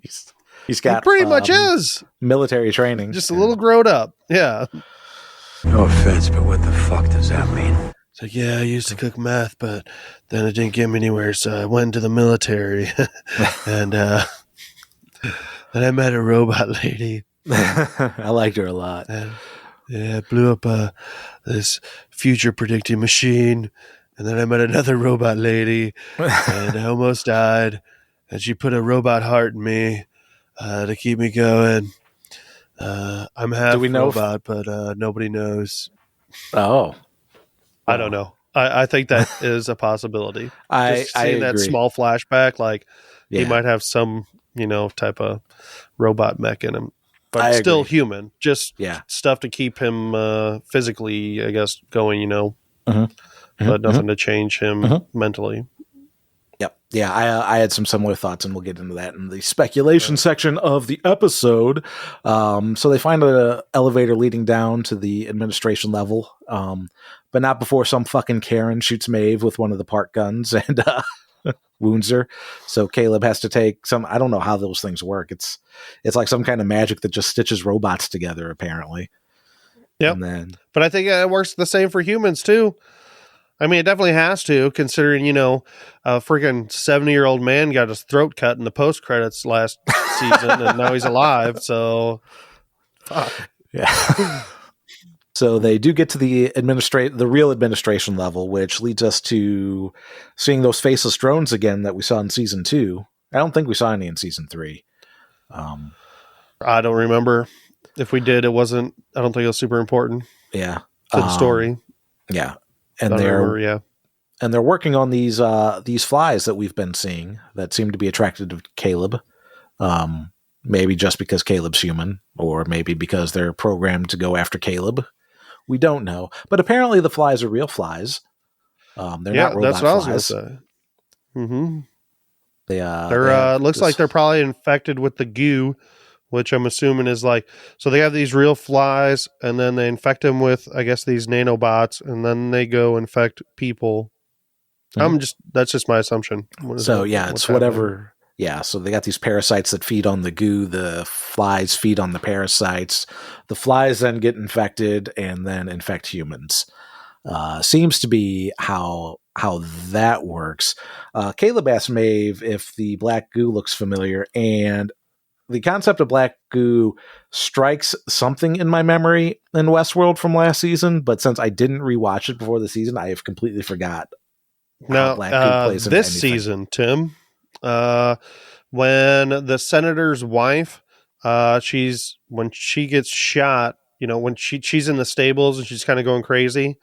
Speaker 1: he's got...
Speaker 2: He pretty much is.
Speaker 1: Military training.
Speaker 2: Just a little grown up, yeah.
Speaker 7: No offense, but what the fuck does that mean?
Speaker 2: So yeah, I used to cook meth, but then it didn't get me anywhere, so I went into the military. And then I met a robot lady.
Speaker 1: I liked her a lot.
Speaker 2: And, I blew up this future predicting machine, and then I met another robot lady, and I almost died, and she put a robot heart in me to keep me going. I'm half robot, but nobody knows.
Speaker 1: Oh.
Speaker 2: I don't know. I think that is a possibility. Just seeing that small flashback, like he might have some, type of robot mech in him, but still human. Just stuff to keep him physically, I guess, going. But nothing to change him mentally.
Speaker 1: Yep. Yeah, I had some similar thoughts, and we'll get into that in the speculation section of the episode. So they find an elevator leading down to the administration level, but not before some fucking Karen shoots Maeve with one of the park guns and wounds her. So Caleb has to take some... I don't know how those things work. It's like some kind of magic that just stitches robots together, apparently.
Speaker 2: Yep. But I think it works the same for humans, too. I mean, it definitely has to, considering, a freaking 70-year-old man got his throat cut in the post-credits last season, and now he's alive, so... Fuck.
Speaker 1: Yeah. So they do get to the real administration level, which leads us to seeing those faceless drones again that we saw in Season 2. I don't think we saw any in Season 3.
Speaker 2: I don't remember. If we did, I don't think it was super important.
Speaker 1: Yeah.
Speaker 2: To the story.
Speaker 1: Yeah. And they're working on these flies that we've been seeing that seem to be attracted to Caleb. Maybe just because Caleb's human, or maybe because they're programmed to go after Caleb. We don't know. But apparently the flies are real flies. They're not robot flies. That's what I was going to say.
Speaker 2: Mm-hmm. It looks like they're probably infected with the goo which I'm assuming is like, so they have these real flies, and then they infect them with, I guess, these nanobots, and then they go infect people. That's just my assumption.
Speaker 1: So it's whatever. Yeah, so they got these parasites that feed on the goo. The flies feed on the parasites. The flies then get infected and then infect humans. Seems to be how that works. Caleb asked Maeve if the black goo looks familiar, and the concept of black goo strikes something in my memory in Westworld from last season, but since I didn't rewatch it before the season, I have completely forgot.
Speaker 2: Now, this season, Tim, when the senator's wife, when she gets shot, when she's in the stables and she's kind of going crazy,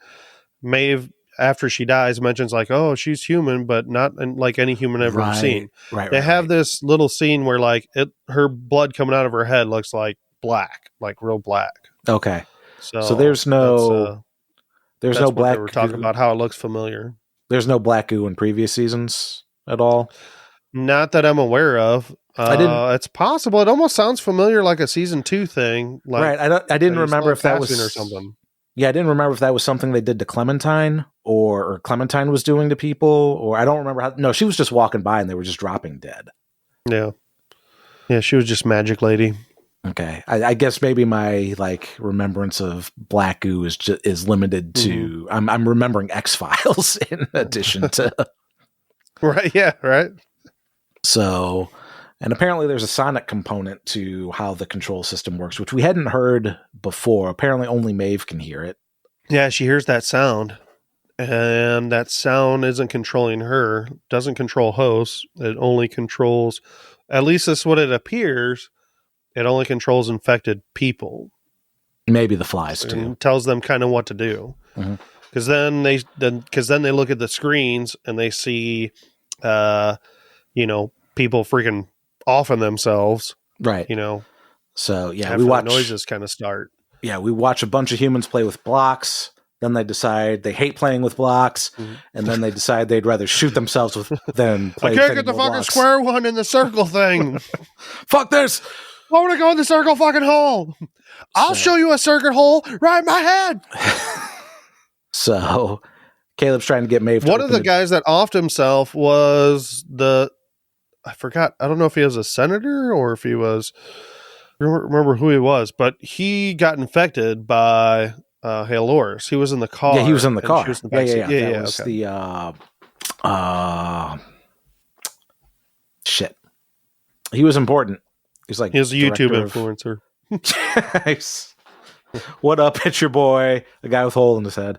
Speaker 2: Maeve, after she dies, mentions like, oh, she's human, but not like any human ever seen. They have this little scene where like her blood coming out of her head looks like black, like real black.
Speaker 1: Okay. So there's no black.
Speaker 2: We're talking about how it looks familiar.
Speaker 1: There's no black goo in previous seasons at all?
Speaker 2: Not that I'm aware of. It's possible. It almost sounds familiar, like a season 2 thing. Like,
Speaker 1: right. I didn't remember if that was
Speaker 2: or something.
Speaker 1: Yeah, I didn't remember if that was something they did to Clementine or Clementine was doing to people, or I don't remember how. No, she was just walking by and they were just dropping dead.
Speaker 2: Yeah. Yeah, she was just magic lady.
Speaker 1: Okay. I guess maybe my remembrance of black goo is limited to I'm remembering X-Files in addition to
Speaker 2: right, yeah, right.
Speaker 1: So, and apparently there's a sonic component to how the control system works, which we hadn't heard before. Apparently only Maeve can hear it.
Speaker 2: Yeah, she hears that sound, and that sound isn't controlling her, doesn't control hosts. It only controls, at least that's what it appears, it only controls infected people.
Speaker 1: Maybe the flies too.
Speaker 2: And tells them kind of what to do. Because then they look at the screens and they see, people freaking offing themselves.
Speaker 1: Right. So yeah, we watch
Speaker 2: noises kind of start.
Speaker 1: Yeah, we watch a bunch of humans play with blocks. Then they decide they hate playing with blocks, and then they decide they'd rather shoot themselves than play.
Speaker 2: I can't get the fucking square one in the circle thing.
Speaker 1: Fuck this!
Speaker 2: I want to go in the circle fucking hole. I'll show you a circuit hole right in my head.
Speaker 1: So Caleb's trying to get Maeve.
Speaker 2: One of the guys that offed himself was I forgot. I don't know if he was a senator or if he was. I don't remember who he was, but he got infected by Halores. He was in the car.
Speaker 1: Yeah, he was in the car.
Speaker 2: Yeah.
Speaker 1: That was the shit. He was important. He was
Speaker 2: a YouTube influencer.
Speaker 1: Nice. What up? It's your boy, a guy with a hole in his head.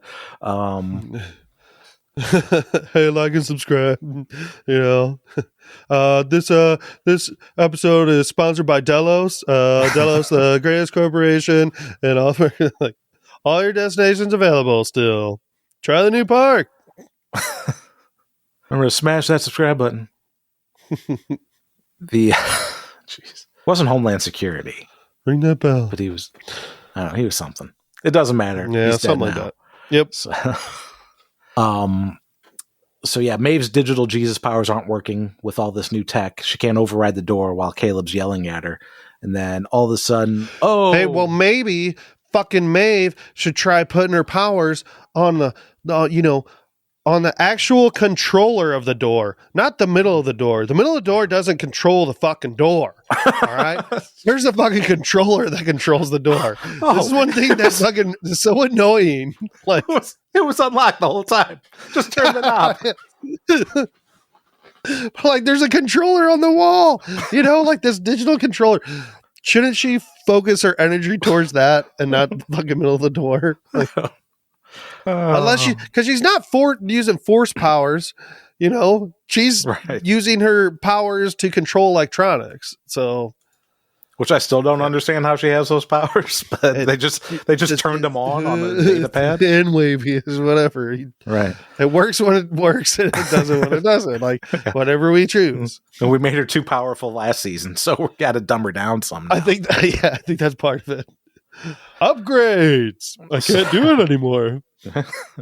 Speaker 2: Hey, like and subscribe. This episode is sponsored by Delos. Delos, the greatest corporation, and all your destinations available still. Try the new park.
Speaker 1: Remember to smash that subscribe button. Jeez, wasn't Homeland Security.
Speaker 2: Ring that bell.
Speaker 1: But he was. I don't know. He was something. It doesn't matter.
Speaker 2: Yeah, something like that. Yep.
Speaker 1: So yeah, Maeve's digital Jesus powers aren't working with all this new tech. She can't override the door while Caleb's yelling at her. And then all of a sudden,
Speaker 2: hey, well, maybe fucking Maeve should try putting her powers on on the actual controller of the door, not the middle of the door. The middle of the door doesn't control the fucking door. All right. There's a fucking controller that controls the door. This is one thing that's fucking so annoying. Like
Speaker 1: it was unlocked the whole time. Just turn the knob.
Speaker 2: Like there's a controller on the wall, like this digital controller. Shouldn't she focus her energy towards that and not the fucking middle of the door? Like, unless because she's not using force powers, she's using her powers to control electronics. So,
Speaker 1: which I still don't understand how she has those powers, but they just turned them on the data pad.
Speaker 2: And wavy is whatever.
Speaker 1: Right.
Speaker 2: It works when it works, and it doesn't when it doesn't. Like whatever we choose.
Speaker 1: And we made her too powerful last season, so we got to dumb her down some. Now.
Speaker 2: I think that's part of it. Upgrades. I can't do it anymore.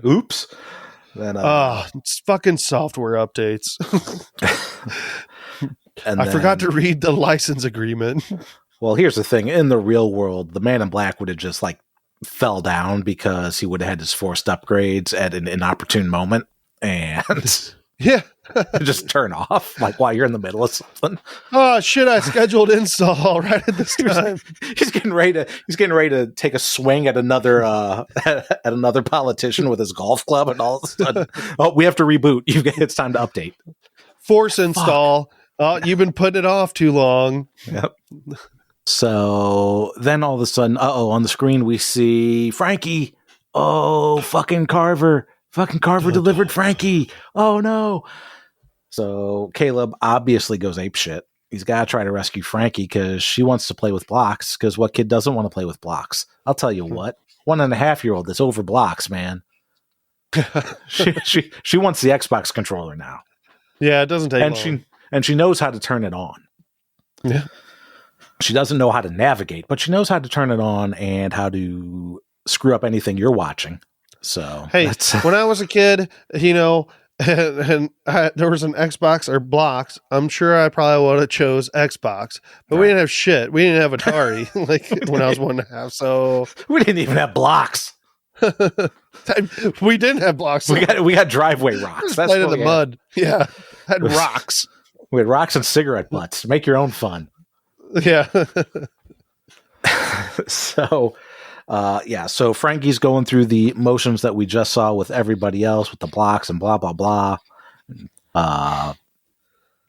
Speaker 1: Oops. Then
Speaker 2: it's fucking software updates.
Speaker 1: And
Speaker 2: I forgot to read the license agreement.
Speaker 1: Well, here's the thing. In the real world, the Man in Black would have just like fell down because he would have had his forced upgrades at an inopportune moment and
Speaker 2: Yeah.
Speaker 1: just turn off like while you're in the middle of something.
Speaker 2: Oh shit! I scheduled install right at this time.
Speaker 1: He's getting ready to take a swing at another at another politician with his golf club, and all of a sudden, oh, we have to reboot. It's time to update.
Speaker 2: Force install. Oh, you've been putting it off too long.
Speaker 1: Yep. So then all of a sudden, on the screen we see Frankie. Oh, fucking Carver. Fucking Carver delivered Frankie. Oh no. So Caleb obviously goes apeshit. He's got to try to rescue Frankie because she wants to play with blocks, because what kid doesn't want to play with blocks? I'll tell you what, 1.5-year-old that's over blocks, man. she wants the Xbox controller now.
Speaker 2: Yeah, it doesn't take long.
Speaker 1: She knows how to turn it on.
Speaker 2: Yeah.
Speaker 1: She doesn't know how to navigate, but she knows how to turn it on and how to screw up anything you're watching. So
Speaker 2: hey, when I was a kid, you know, and there was an Xbox or blocks, I'm sure I probably would have chose Xbox, but we didn't have shit. We didn't have Atari like when I was 1.5. So
Speaker 1: we didn't even have blocks.
Speaker 2: We didn't have blocks.
Speaker 1: We got driveway rocks.
Speaker 2: That's played in the mud. Yeah, had rocks.
Speaker 1: We had rocks and cigarette butts. Make your own fun.
Speaker 2: Yeah.
Speaker 1: So Frankie's going through the motions that we just saw with everybody else with the blocks and blah, blah, blah.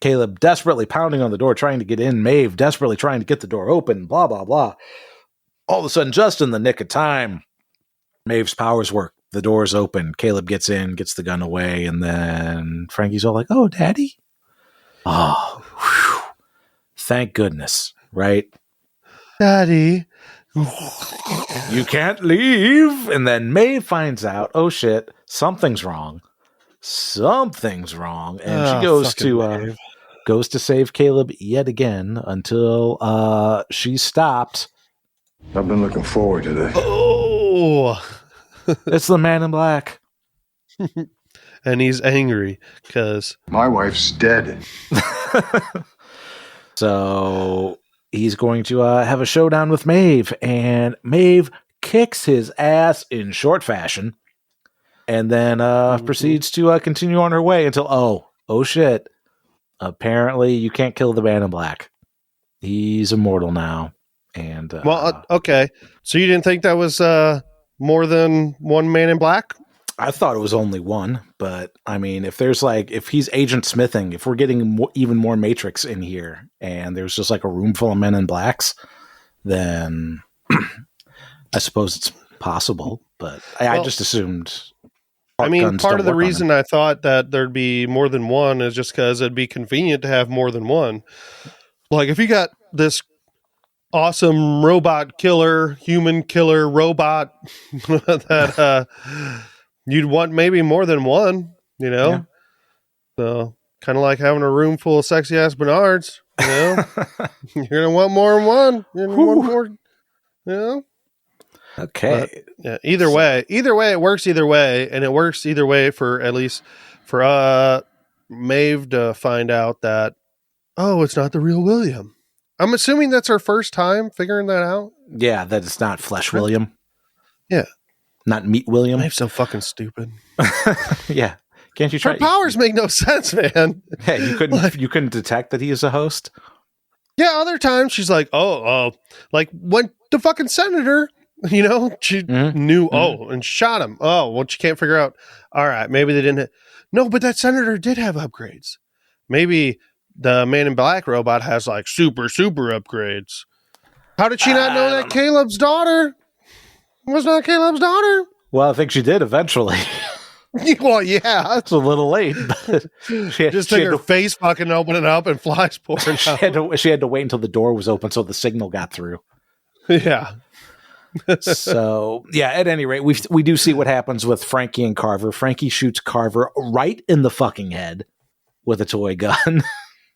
Speaker 1: Caleb desperately pounding on the door, trying to get in. Maeve desperately trying to get the door open, blah, blah, blah. All of a sudden, just in the nick of time, Maeve's powers work. The door's open. Caleb gets in, gets the gun away, and then Frankie's all like, "Oh, Daddy." Oh, whew. Thank goodness, right?
Speaker 2: Daddy.
Speaker 1: You can't leave. And then Maeve finds out, oh shit, something's wrong. Something's wrong. And she goes to save Caleb yet again until she's stopped.
Speaker 4: I've been looking forward to this.
Speaker 2: Oh.
Speaker 1: It's the Man in Black.
Speaker 2: And he's angry because
Speaker 4: my wife's dead.
Speaker 1: So he's going to have a showdown with Maeve, and Maeve kicks his ass in short fashion, and then proceeds to continue on her way until, oh shit, apparently you can't kill the Man in Black. He's immortal now. And
Speaker 2: okay. So you didn't think that was more than one Man in Black?
Speaker 1: I thought it was only one, but I mean, if he's Agent Smithing, if we're getting even more Matrix in here, and there's just like a room full of Men in Blacks, then I suppose it's possible. But I just assumed.
Speaker 2: I mean, part of the reason I thought that there'd be more than one is just because it'd be convenient to have more than one. Like if you got this awesome robot killer, human killer robot that you'd want maybe more than one, you know? Yeah. So kind of like having a room full of sexy ass Bernards, you know? You're going to want more than one. You're going to want more, you know?
Speaker 1: Okay.
Speaker 2: But, yeah, either way, it works either way. And it works either way for at least for Maeve to find out that, oh, it's not the real William. I'm assuming that's her first time figuring that out.
Speaker 1: Yeah, that it's not Flesh William.
Speaker 2: Yeah.
Speaker 1: Not Meat William.
Speaker 2: I'm so fucking stupid.
Speaker 1: Yeah. Can't you try?
Speaker 2: Her powers make no sense, man.
Speaker 1: Yeah, you couldn't detect that he is a host?
Speaker 2: Yeah, other times she's like, oh, like when the fucking senator, you know, she knew, and shot him. Oh, well, she can't figure out. All right, maybe they didn't. No, but that senator did have upgrades. Maybe the Man in Black robot has like super upgrades. How did she not know that Caleb's daughter was not Caleb's daughter?
Speaker 1: Well, I think she did eventually.
Speaker 2: Well, yeah.
Speaker 1: It's a little late. But
Speaker 2: she took her face fucking opening up and flies pouring out.
Speaker 1: She had to wait until the door was open so the signal got through.
Speaker 2: Yeah.
Speaker 1: So, yeah, at any rate, we do see what happens with Frankie and Carver. Frankie shoots Carver right in the fucking head with a toy gun.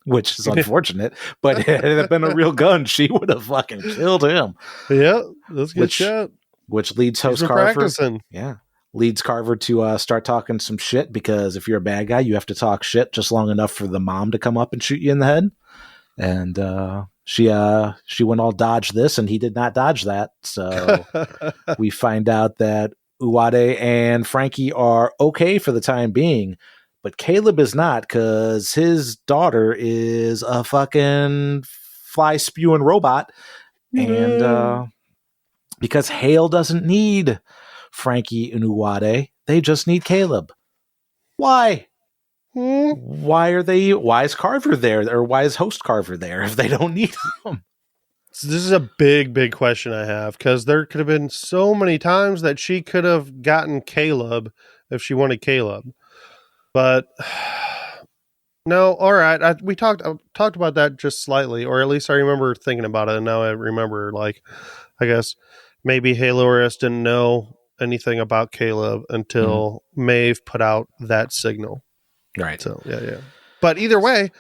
Speaker 1: Which is unfortunate, but had it been a real gun, she would have fucking killed him.
Speaker 2: Yeah, that's good shot.
Speaker 1: Which leads host Carver. Yeah, leads Carver to start talking some shit, because if you're a bad guy, you have to talk shit just long enough for the mom to come up and shoot you in the head. And She went all dodge this, and he did not dodge that. So we find out that Uwade and Frankie are okay for the time being, but Caleb is not, because his daughter is a fucking fly spewing robot, and because Hale doesn't need Frankie and Uwade, they just need Caleb. Why? Why is Carver there, or why is host Carver there if they don't need him?
Speaker 2: So this is a big, big question I have, because there could have been so many times that she could have gotten Caleb if she wanted Caleb. But no, all right. We talked about that just slightly, or at least I remember thinking about it, and now I remember, like, I guess maybe Halores didn't know anything about Caleb until Maeve put out that signal.
Speaker 1: Right.
Speaker 2: So yeah. But either way,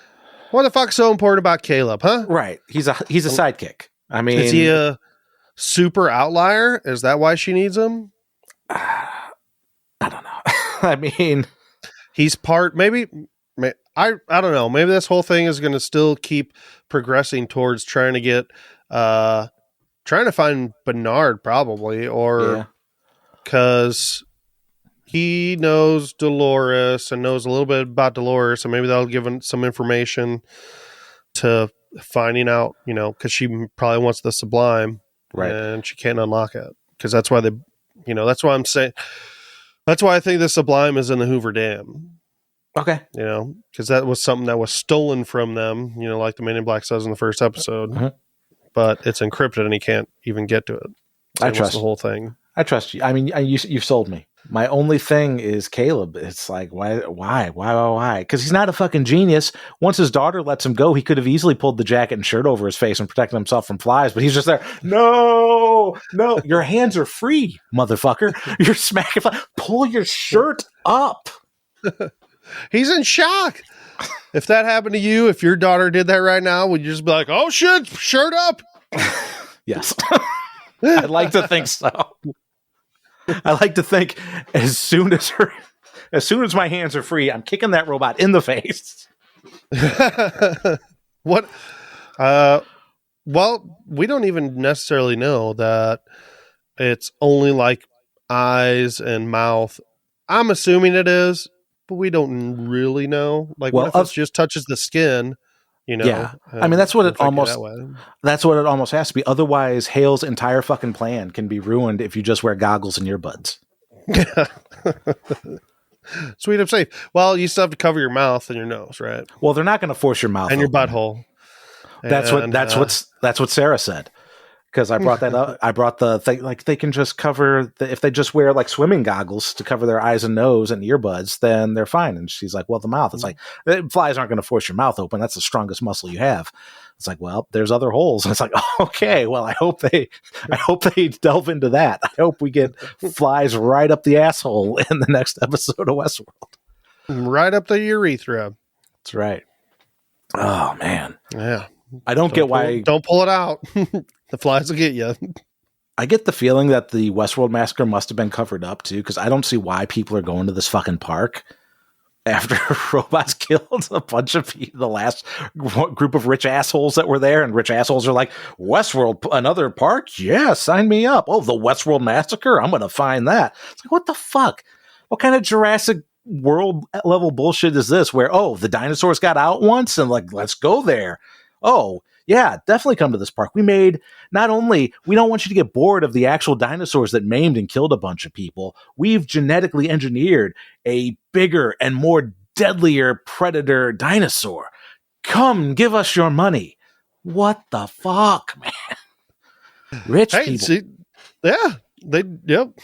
Speaker 2: what the fuck's so important about Caleb, huh?
Speaker 1: Right. He's a sidekick. I mean,
Speaker 2: is he a super outlier? Is that why she needs him?
Speaker 1: I don't know. I mean,
Speaker 2: he's part. Maybe I don't know. Maybe this whole thing is going to still keep progressing towards trying to find Bernard, probably, or because he knows Dolores and knows a little bit about Dolores, and maybe that'll give him some information to finding out, because she probably wants the Sublime,
Speaker 1: right?
Speaker 2: And she can't unlock it, because that's why that's why I'm saying, that's why I think the Sublime is in the Hoover Dam.
Speaker 1: Okay.
Speaker 2: Because that was something that was stolen from them, like the Man in Black says in the first episode, but it's encrypted and he can't even get to it.
Speaker 1: I trust
Speaker 2: the whole thing.
Speaker 1: I trust you. I mean, you've sold me. My only thing is Caleb. It's like, why? Because he's not a fucking genius. Once his daughter lets him go, he could have easily pulled the jacket and shirt over his face and protected himself from flies, but he's just there. No, your hands are free, motherfucker. You're smacking flies. Pull your shirt up.
Speaker 2: He's in shock. If that happened to you, if your daughter did that right now, would you just be like, oh shit, shirt up?
Speaker 1: Yes. I'd like to think so. I like to think as soon as my hands are free, I'm kicking that robot in the face.
Speaker 2: What? Well, we don't even necessarily know that it's only like eyes and mouth. I'm assuming it is, but we don't really know. Like, what if it just touches the skin?
Speaker 1: Yeah. I mean, that's what it almost has to be. Otherwise, Hale's entire fucking plan can be ruined if you just wear goggles and earbuds.
Speaker 2: Sweet and safe. Well, you still have to cover your mouth and your nose, right?
Speaker 1: Well, they're not going to force your mouth
Speaker 2: and
Speaker 1: open.
Speaker 2: Your butthole.
Speaker 1: That's what Sarah said. Because I brought that up. I brought the thing, like, they can just cover if they just wear like swimming goggles to cover their eyes and nose and earbuds, then they're fine. And she's like, well, the mouth. It's like, flies aren't going to force your mouth open. That's the strongest muscle you have. It's like, well, there's other holes. And it's like, okay, well, I hope they delve into that. I hope we get flies right up the asshole in the next episode of Westworld.
Speaker 2: Right up the urethra.
Speaker 1: That's right. Oh man.
Speaker 2: Yeah.
Speaker 1: I don't get why.
Speaker 2: Don't pull it out. The flies will get you.
Speaker 1: I get the feeling that the Westworld massacre must have been covered up too, because I don't see why people are going to this fucking park after robots killed a bunch of people, the last group of rich assholes that were there, and rich assholes are like, Westworld, another park? Yeah, sign me up. Oh, the Westworld massacre? I'm going to find that. It's like, what the fuck? What kind of Jurassic World level bullshit is this where, the dinosaurs got out once and like, let's go there. Oh, yeah, definitely come to this park. We don't want you to get bored of the actual dinosaurs that maimed and killed a bunch of people. We've genetically engineered a bigger and more deadlier predator dinosaur. Come, give us your money. What the fuck, man? Rich people.
Speaker 2: Yep.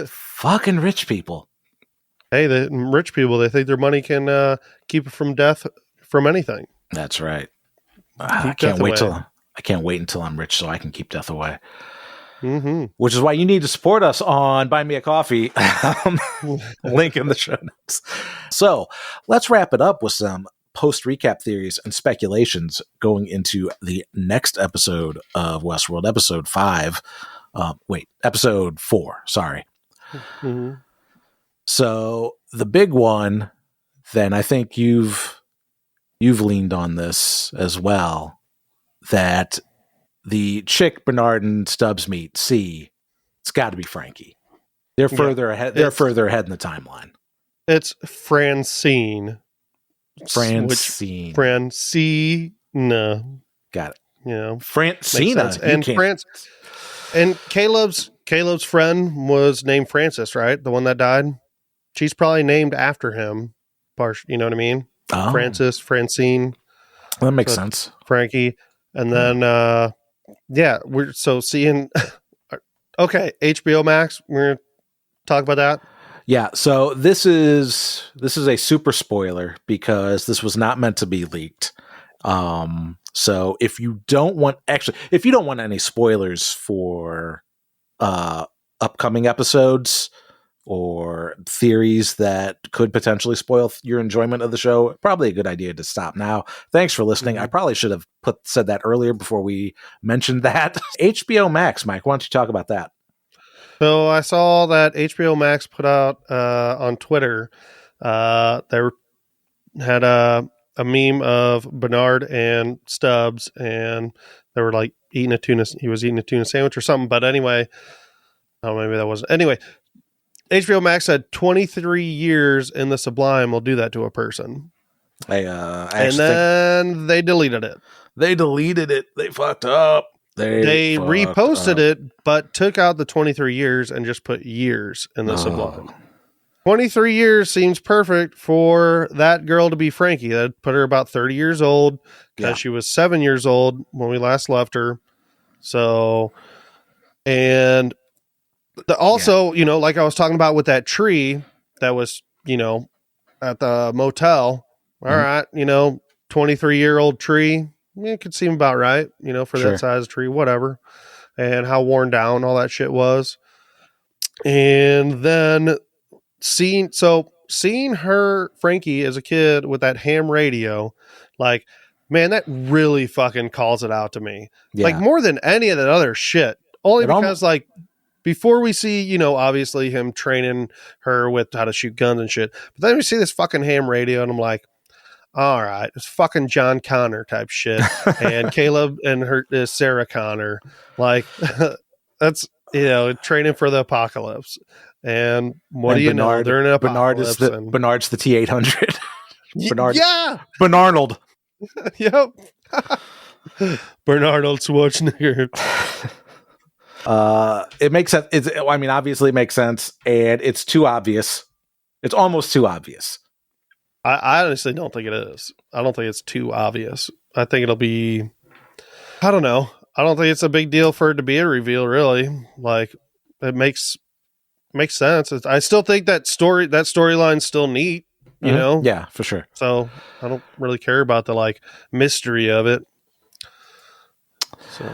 Speaker 1: Fucking rich people.
Speaker 2: Hey, the rich people, they think their money can keep it from death from anything.
Speaker 1: That's right. I can't wait until I'm rich so I can keep death away. Mm-hmm. Which is why you need to support us on Buy Me a Coffee. Link in the show notes. So let's wrap it up with some post-recap theories and speculations going into the next episode of Westworld, episode 5. Episode 4. Sorry. Mm-hmm. So the big one, then, I think you've leaned on this as well, that the chick Bernard and Stubbs meet, it's got to be Frankie. They're further ahead. They're further ahead in the timeline.
Speaker 2: It's Francine.
Speaker 1: Francine. Got it.
Speaker 2: You know,
Speaker 1: Francina.
Speaker 2: And Caleb's friend was named Francis, right? The one that died. She's probably named after him. You know what I mean?
Speaker 1: Oh.
Speaker 2: Francis, Francine.
Speaker 1: That makes sense.
Speaker 2: Frankie. And then, we're seeing. Okay, HBO Max. We're going to talk about that.
Speaker 1: Yeah, so this is a super spoiler because this was not meant to be leaked. So if you don't want any spoilers for upcoming episodes or theories that could potentially spoil your enjoyment of the show, probably a good idea to stop now. Thanks for listening. I probably should have said that earlier before we mentioned that. HBO Max, Mike, why don't you talk about that?
Speaker 2: So I saw that HBO Max put out on Twitter, they had a meme of Bernard and Stubbs, and they were like he was eating a tuna sandwich or something. But anyway, maybe that wasn't. Anyway, HBO Max said 23 years in the Sublime will do that to a person.
Speaker 1: They
Speaker 2: deleted it.
Speaker 1: They deleted it. They fucked up.
Speaker 2: They reposted it, but took out the 23 years and just put years in the Sublime. 23 years seems perfect for that girl to be Frankie. That put her about 30 years old because she was 7 years old when we last left her. So, and also, like I was talking about with that tree that was, at the motel. All right, 23-year-old tree. It could seem about right, for that size tree, whatever. And how worn down all that shit was. And then seeing her, Frankie, as a kid with that ham radio, like, man, that really fucking calls it out to me. Yeah. Like, more than any of that other shit. Only because, like, before we see, obviously him training her with how to shoot guns and shit. But then we see this fucking ham radio, and I'm like, all right, it's fucking John Connor type shit. And Caleb and her is Sarah Connor. Like, that's, training for the apocalypse. And what do you know? They're in an apocalypse.
Speaker 1: Bernard's the T-800. Bernard.
Speaker 2: Yeah.
Speaker 1: Bernarnold.
Speaker 2: Yep. Bernarnold Schwarzenegger.
Speaker 1: It makes sense. Obviously it makes sense. And it's too obvious. It's almost too obvious.
Speaker 2: I honestly don't think it is. I don't think it's too obvious. I think it'll be, I don't know. I don't think it's a big deal for it to be a reveal, really. Like, it makes sense. I still think that storyline's still neat, you know?
Speaker 1: Yeah, for sure.
Speaker 2: So I don't really care about the like mystery of it. So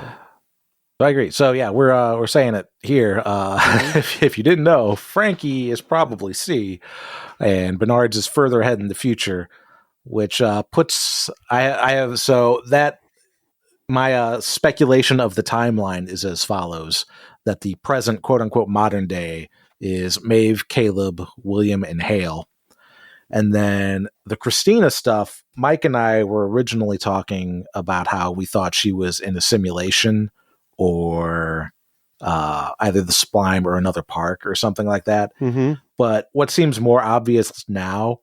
Speaker 1: I agree. So yeah, we're saying it here. If you didn't know, Frankie is probably C, and Bernard's is further ahead in the future, which puts my speculation of the timeline is as follows: that the present, quote unquote, modern day is Maeve, Caleb, William, and Hale, and then the Christina stuff. Mike and I were originally talking about how we thought she was in a simulation, or either the Sublime or another park or something like that.
Speaker 2: Mm-hmm.
Speaker 1: But what seems more obvious now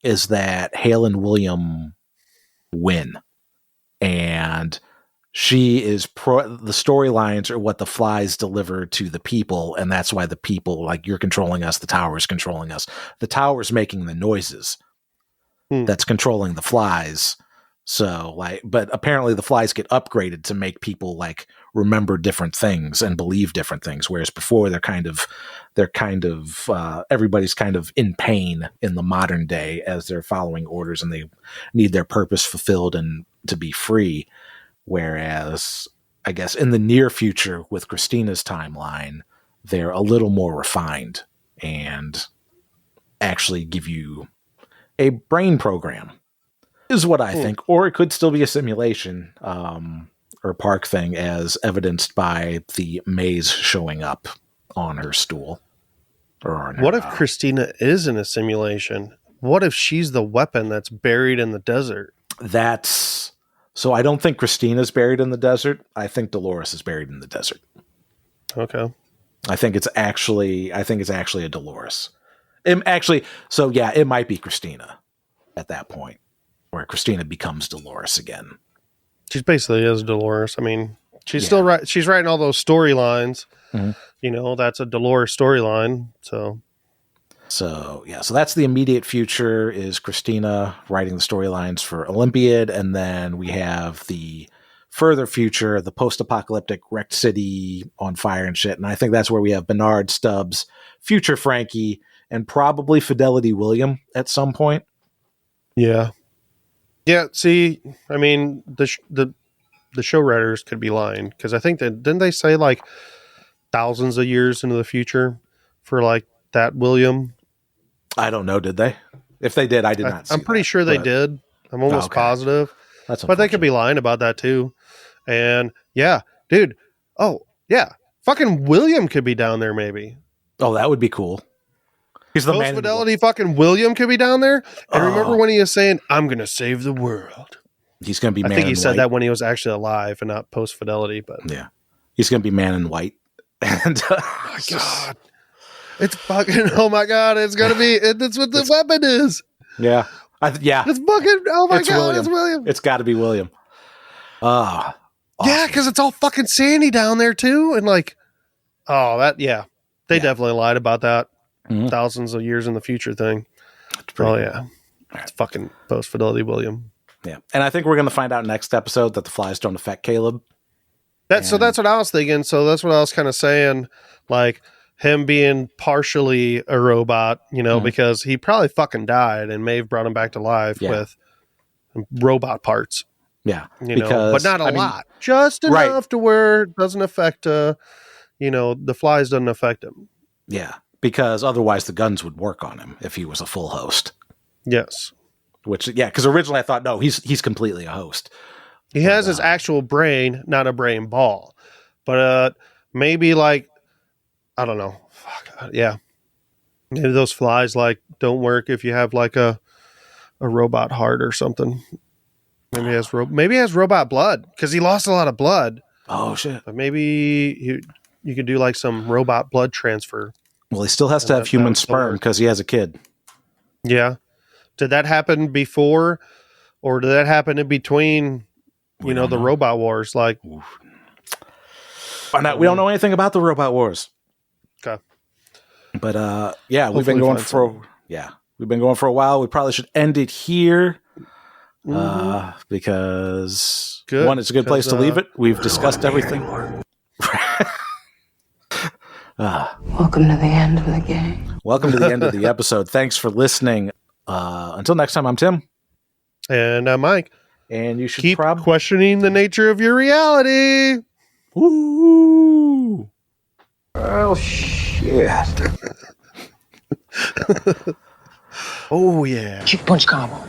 Speaker 1: is that Hale and William win. And she is the storylines are what the flies deliver to the people. And that's why the people, like, you're controlling us, the tower's controlling us. The tower's making the noises that's controlling the flies. So, but apparently the flies get upgraded to make people like remember different things and believe different things. Whereas before they're kind of everybody's kind of in pain in the modern day as they're following orders and they need their purpose fulfilled and to be free. Whereas I guess in the near future with Christina's timeline, they're a little more refined and actually give you a brain program. Is what I think, or it could still be a simulation or park thing, as evidenced by the maze showing up on her stool.
Speaker 2: What if Christina is in a simulation? What if she's the weapon that's buried in the desert?
Speaker 1: That's So I don't think Christina's buried in the desert. I think Dolores is buried in the desert.
Speaker 2: Okay.
Speaker 1: I think it's actually a Dolores. It might be Christina at that point, where Christina becomes Dolores again.
Speaker 2: She's basically is Dolores. I mean, she's still right. She's writing all those storylines.
Speaker 1: Mm-hmm.
Speaker 2: That's a Dolores storyline. So
Speaker 1: that's the immediate future is Christina writing the storylines for Olympiad. And then we have the further future, the post-apocalyptic wrecked city on fire and shit. And I think that's where we have Bernard, Stubbs, future Frankie, and probably Fidelity William at some point.
Speaker 2: Yeah. Yeah. See, I mean, the show writers could be lying because I think that didn't they say like thousands of years into the future for like that William?
Speaker 1: I don't know. Did they? If they did, I did not see
Speaker 2: I'm pretty sure they did. I'm almost positive. But they could be lying about that too. And yeah, dude. Oh, yeah. Fucking William could be down there maybe.
Speaker 1: Oh, that would be cool. He's the man.
Speaker 2: Post-Fidelity fucking William could be down there. And remember when he was saying, I'm going to save the world.
Speaker 1: He's going to be man in white.
Speaker 2: I think he said that when he was actually alive and not post-Fidelity. But
Speaker 1: yeah. He's going to be man in white. And
Speaker 2: oh my God. It's fucking, oh my God, it's going to be, that's what the weapon is.
Speaker 1: Yeah. Yeah.
Speaker 2: It's fucking, oh my God,
Speaker 1: William.
Speaker 2: it's William.
Speaker 1: It's got to be William. Awesome.
Speaker 2: Yeah, because it's all fucking sandy down there too. And like, they definitely lied about that. Mm-hmm. Thousands of years in the future thing. Oh, yeah. It's fucking post-Fidelity William.
Speaker 1: Yeah. And I think we're going to find out next episode that the flies don't affect Caleb.
Speaker 2: So that's what I was thinking. So that's what I was kind of saying. Like, him being partially a robot, because he probably fucking died and Maeve brought him back to life with robot parts.
Speaker 1: Yeah.
Speaker 2: But not a lot. Just enough to where it doesn't affect, the flies doesn't affect him.
Speaker 1: Yeah. Because otherwise the guns would work on him if he was a full host.
Speaker 2: Yes.
Speaker 1: Because originally I thought, no, he's completely a host.
Speaker 2: He has his actual brain, not a brain ball. But maybe like, I don't know. Fuck. Yeah. Maybe those flies don't work if you have like a robot heart or something. Maybe he has robot blood because he lost a lot of blood.
Speaker 1: Oh shit.
Speaker 2: But maybe you could do like some robot blood transfer.
Speaker 1: Well, he still has to have human sperm because he has a kid.
Speaker 2: Yeah. Did that happen before or did that happen in between, the robot wars? Like,
Speaker 1: we don't know anything about the robot wars.
Speaker 2: Okay.
Speaker 1: But we've been going for a while. We probably should end it here because one, it's a good place to leave it. We've discussed everything.
Speaker 5: Welcome to the end of the game.
Speaker 1: Welcome to the end of the episode. Thanks for listening. Until next time, I'm Tim.
Speaker 2: And I'm Mike.
Speaker 1: And you should
Speaker 2: keep questioning the nature of your reality.
Speaker 1: Woo!
Speaker 7: Oh, shit.
Speaker 2: Oh, yeah.
Speaker 5: Kick punch combo.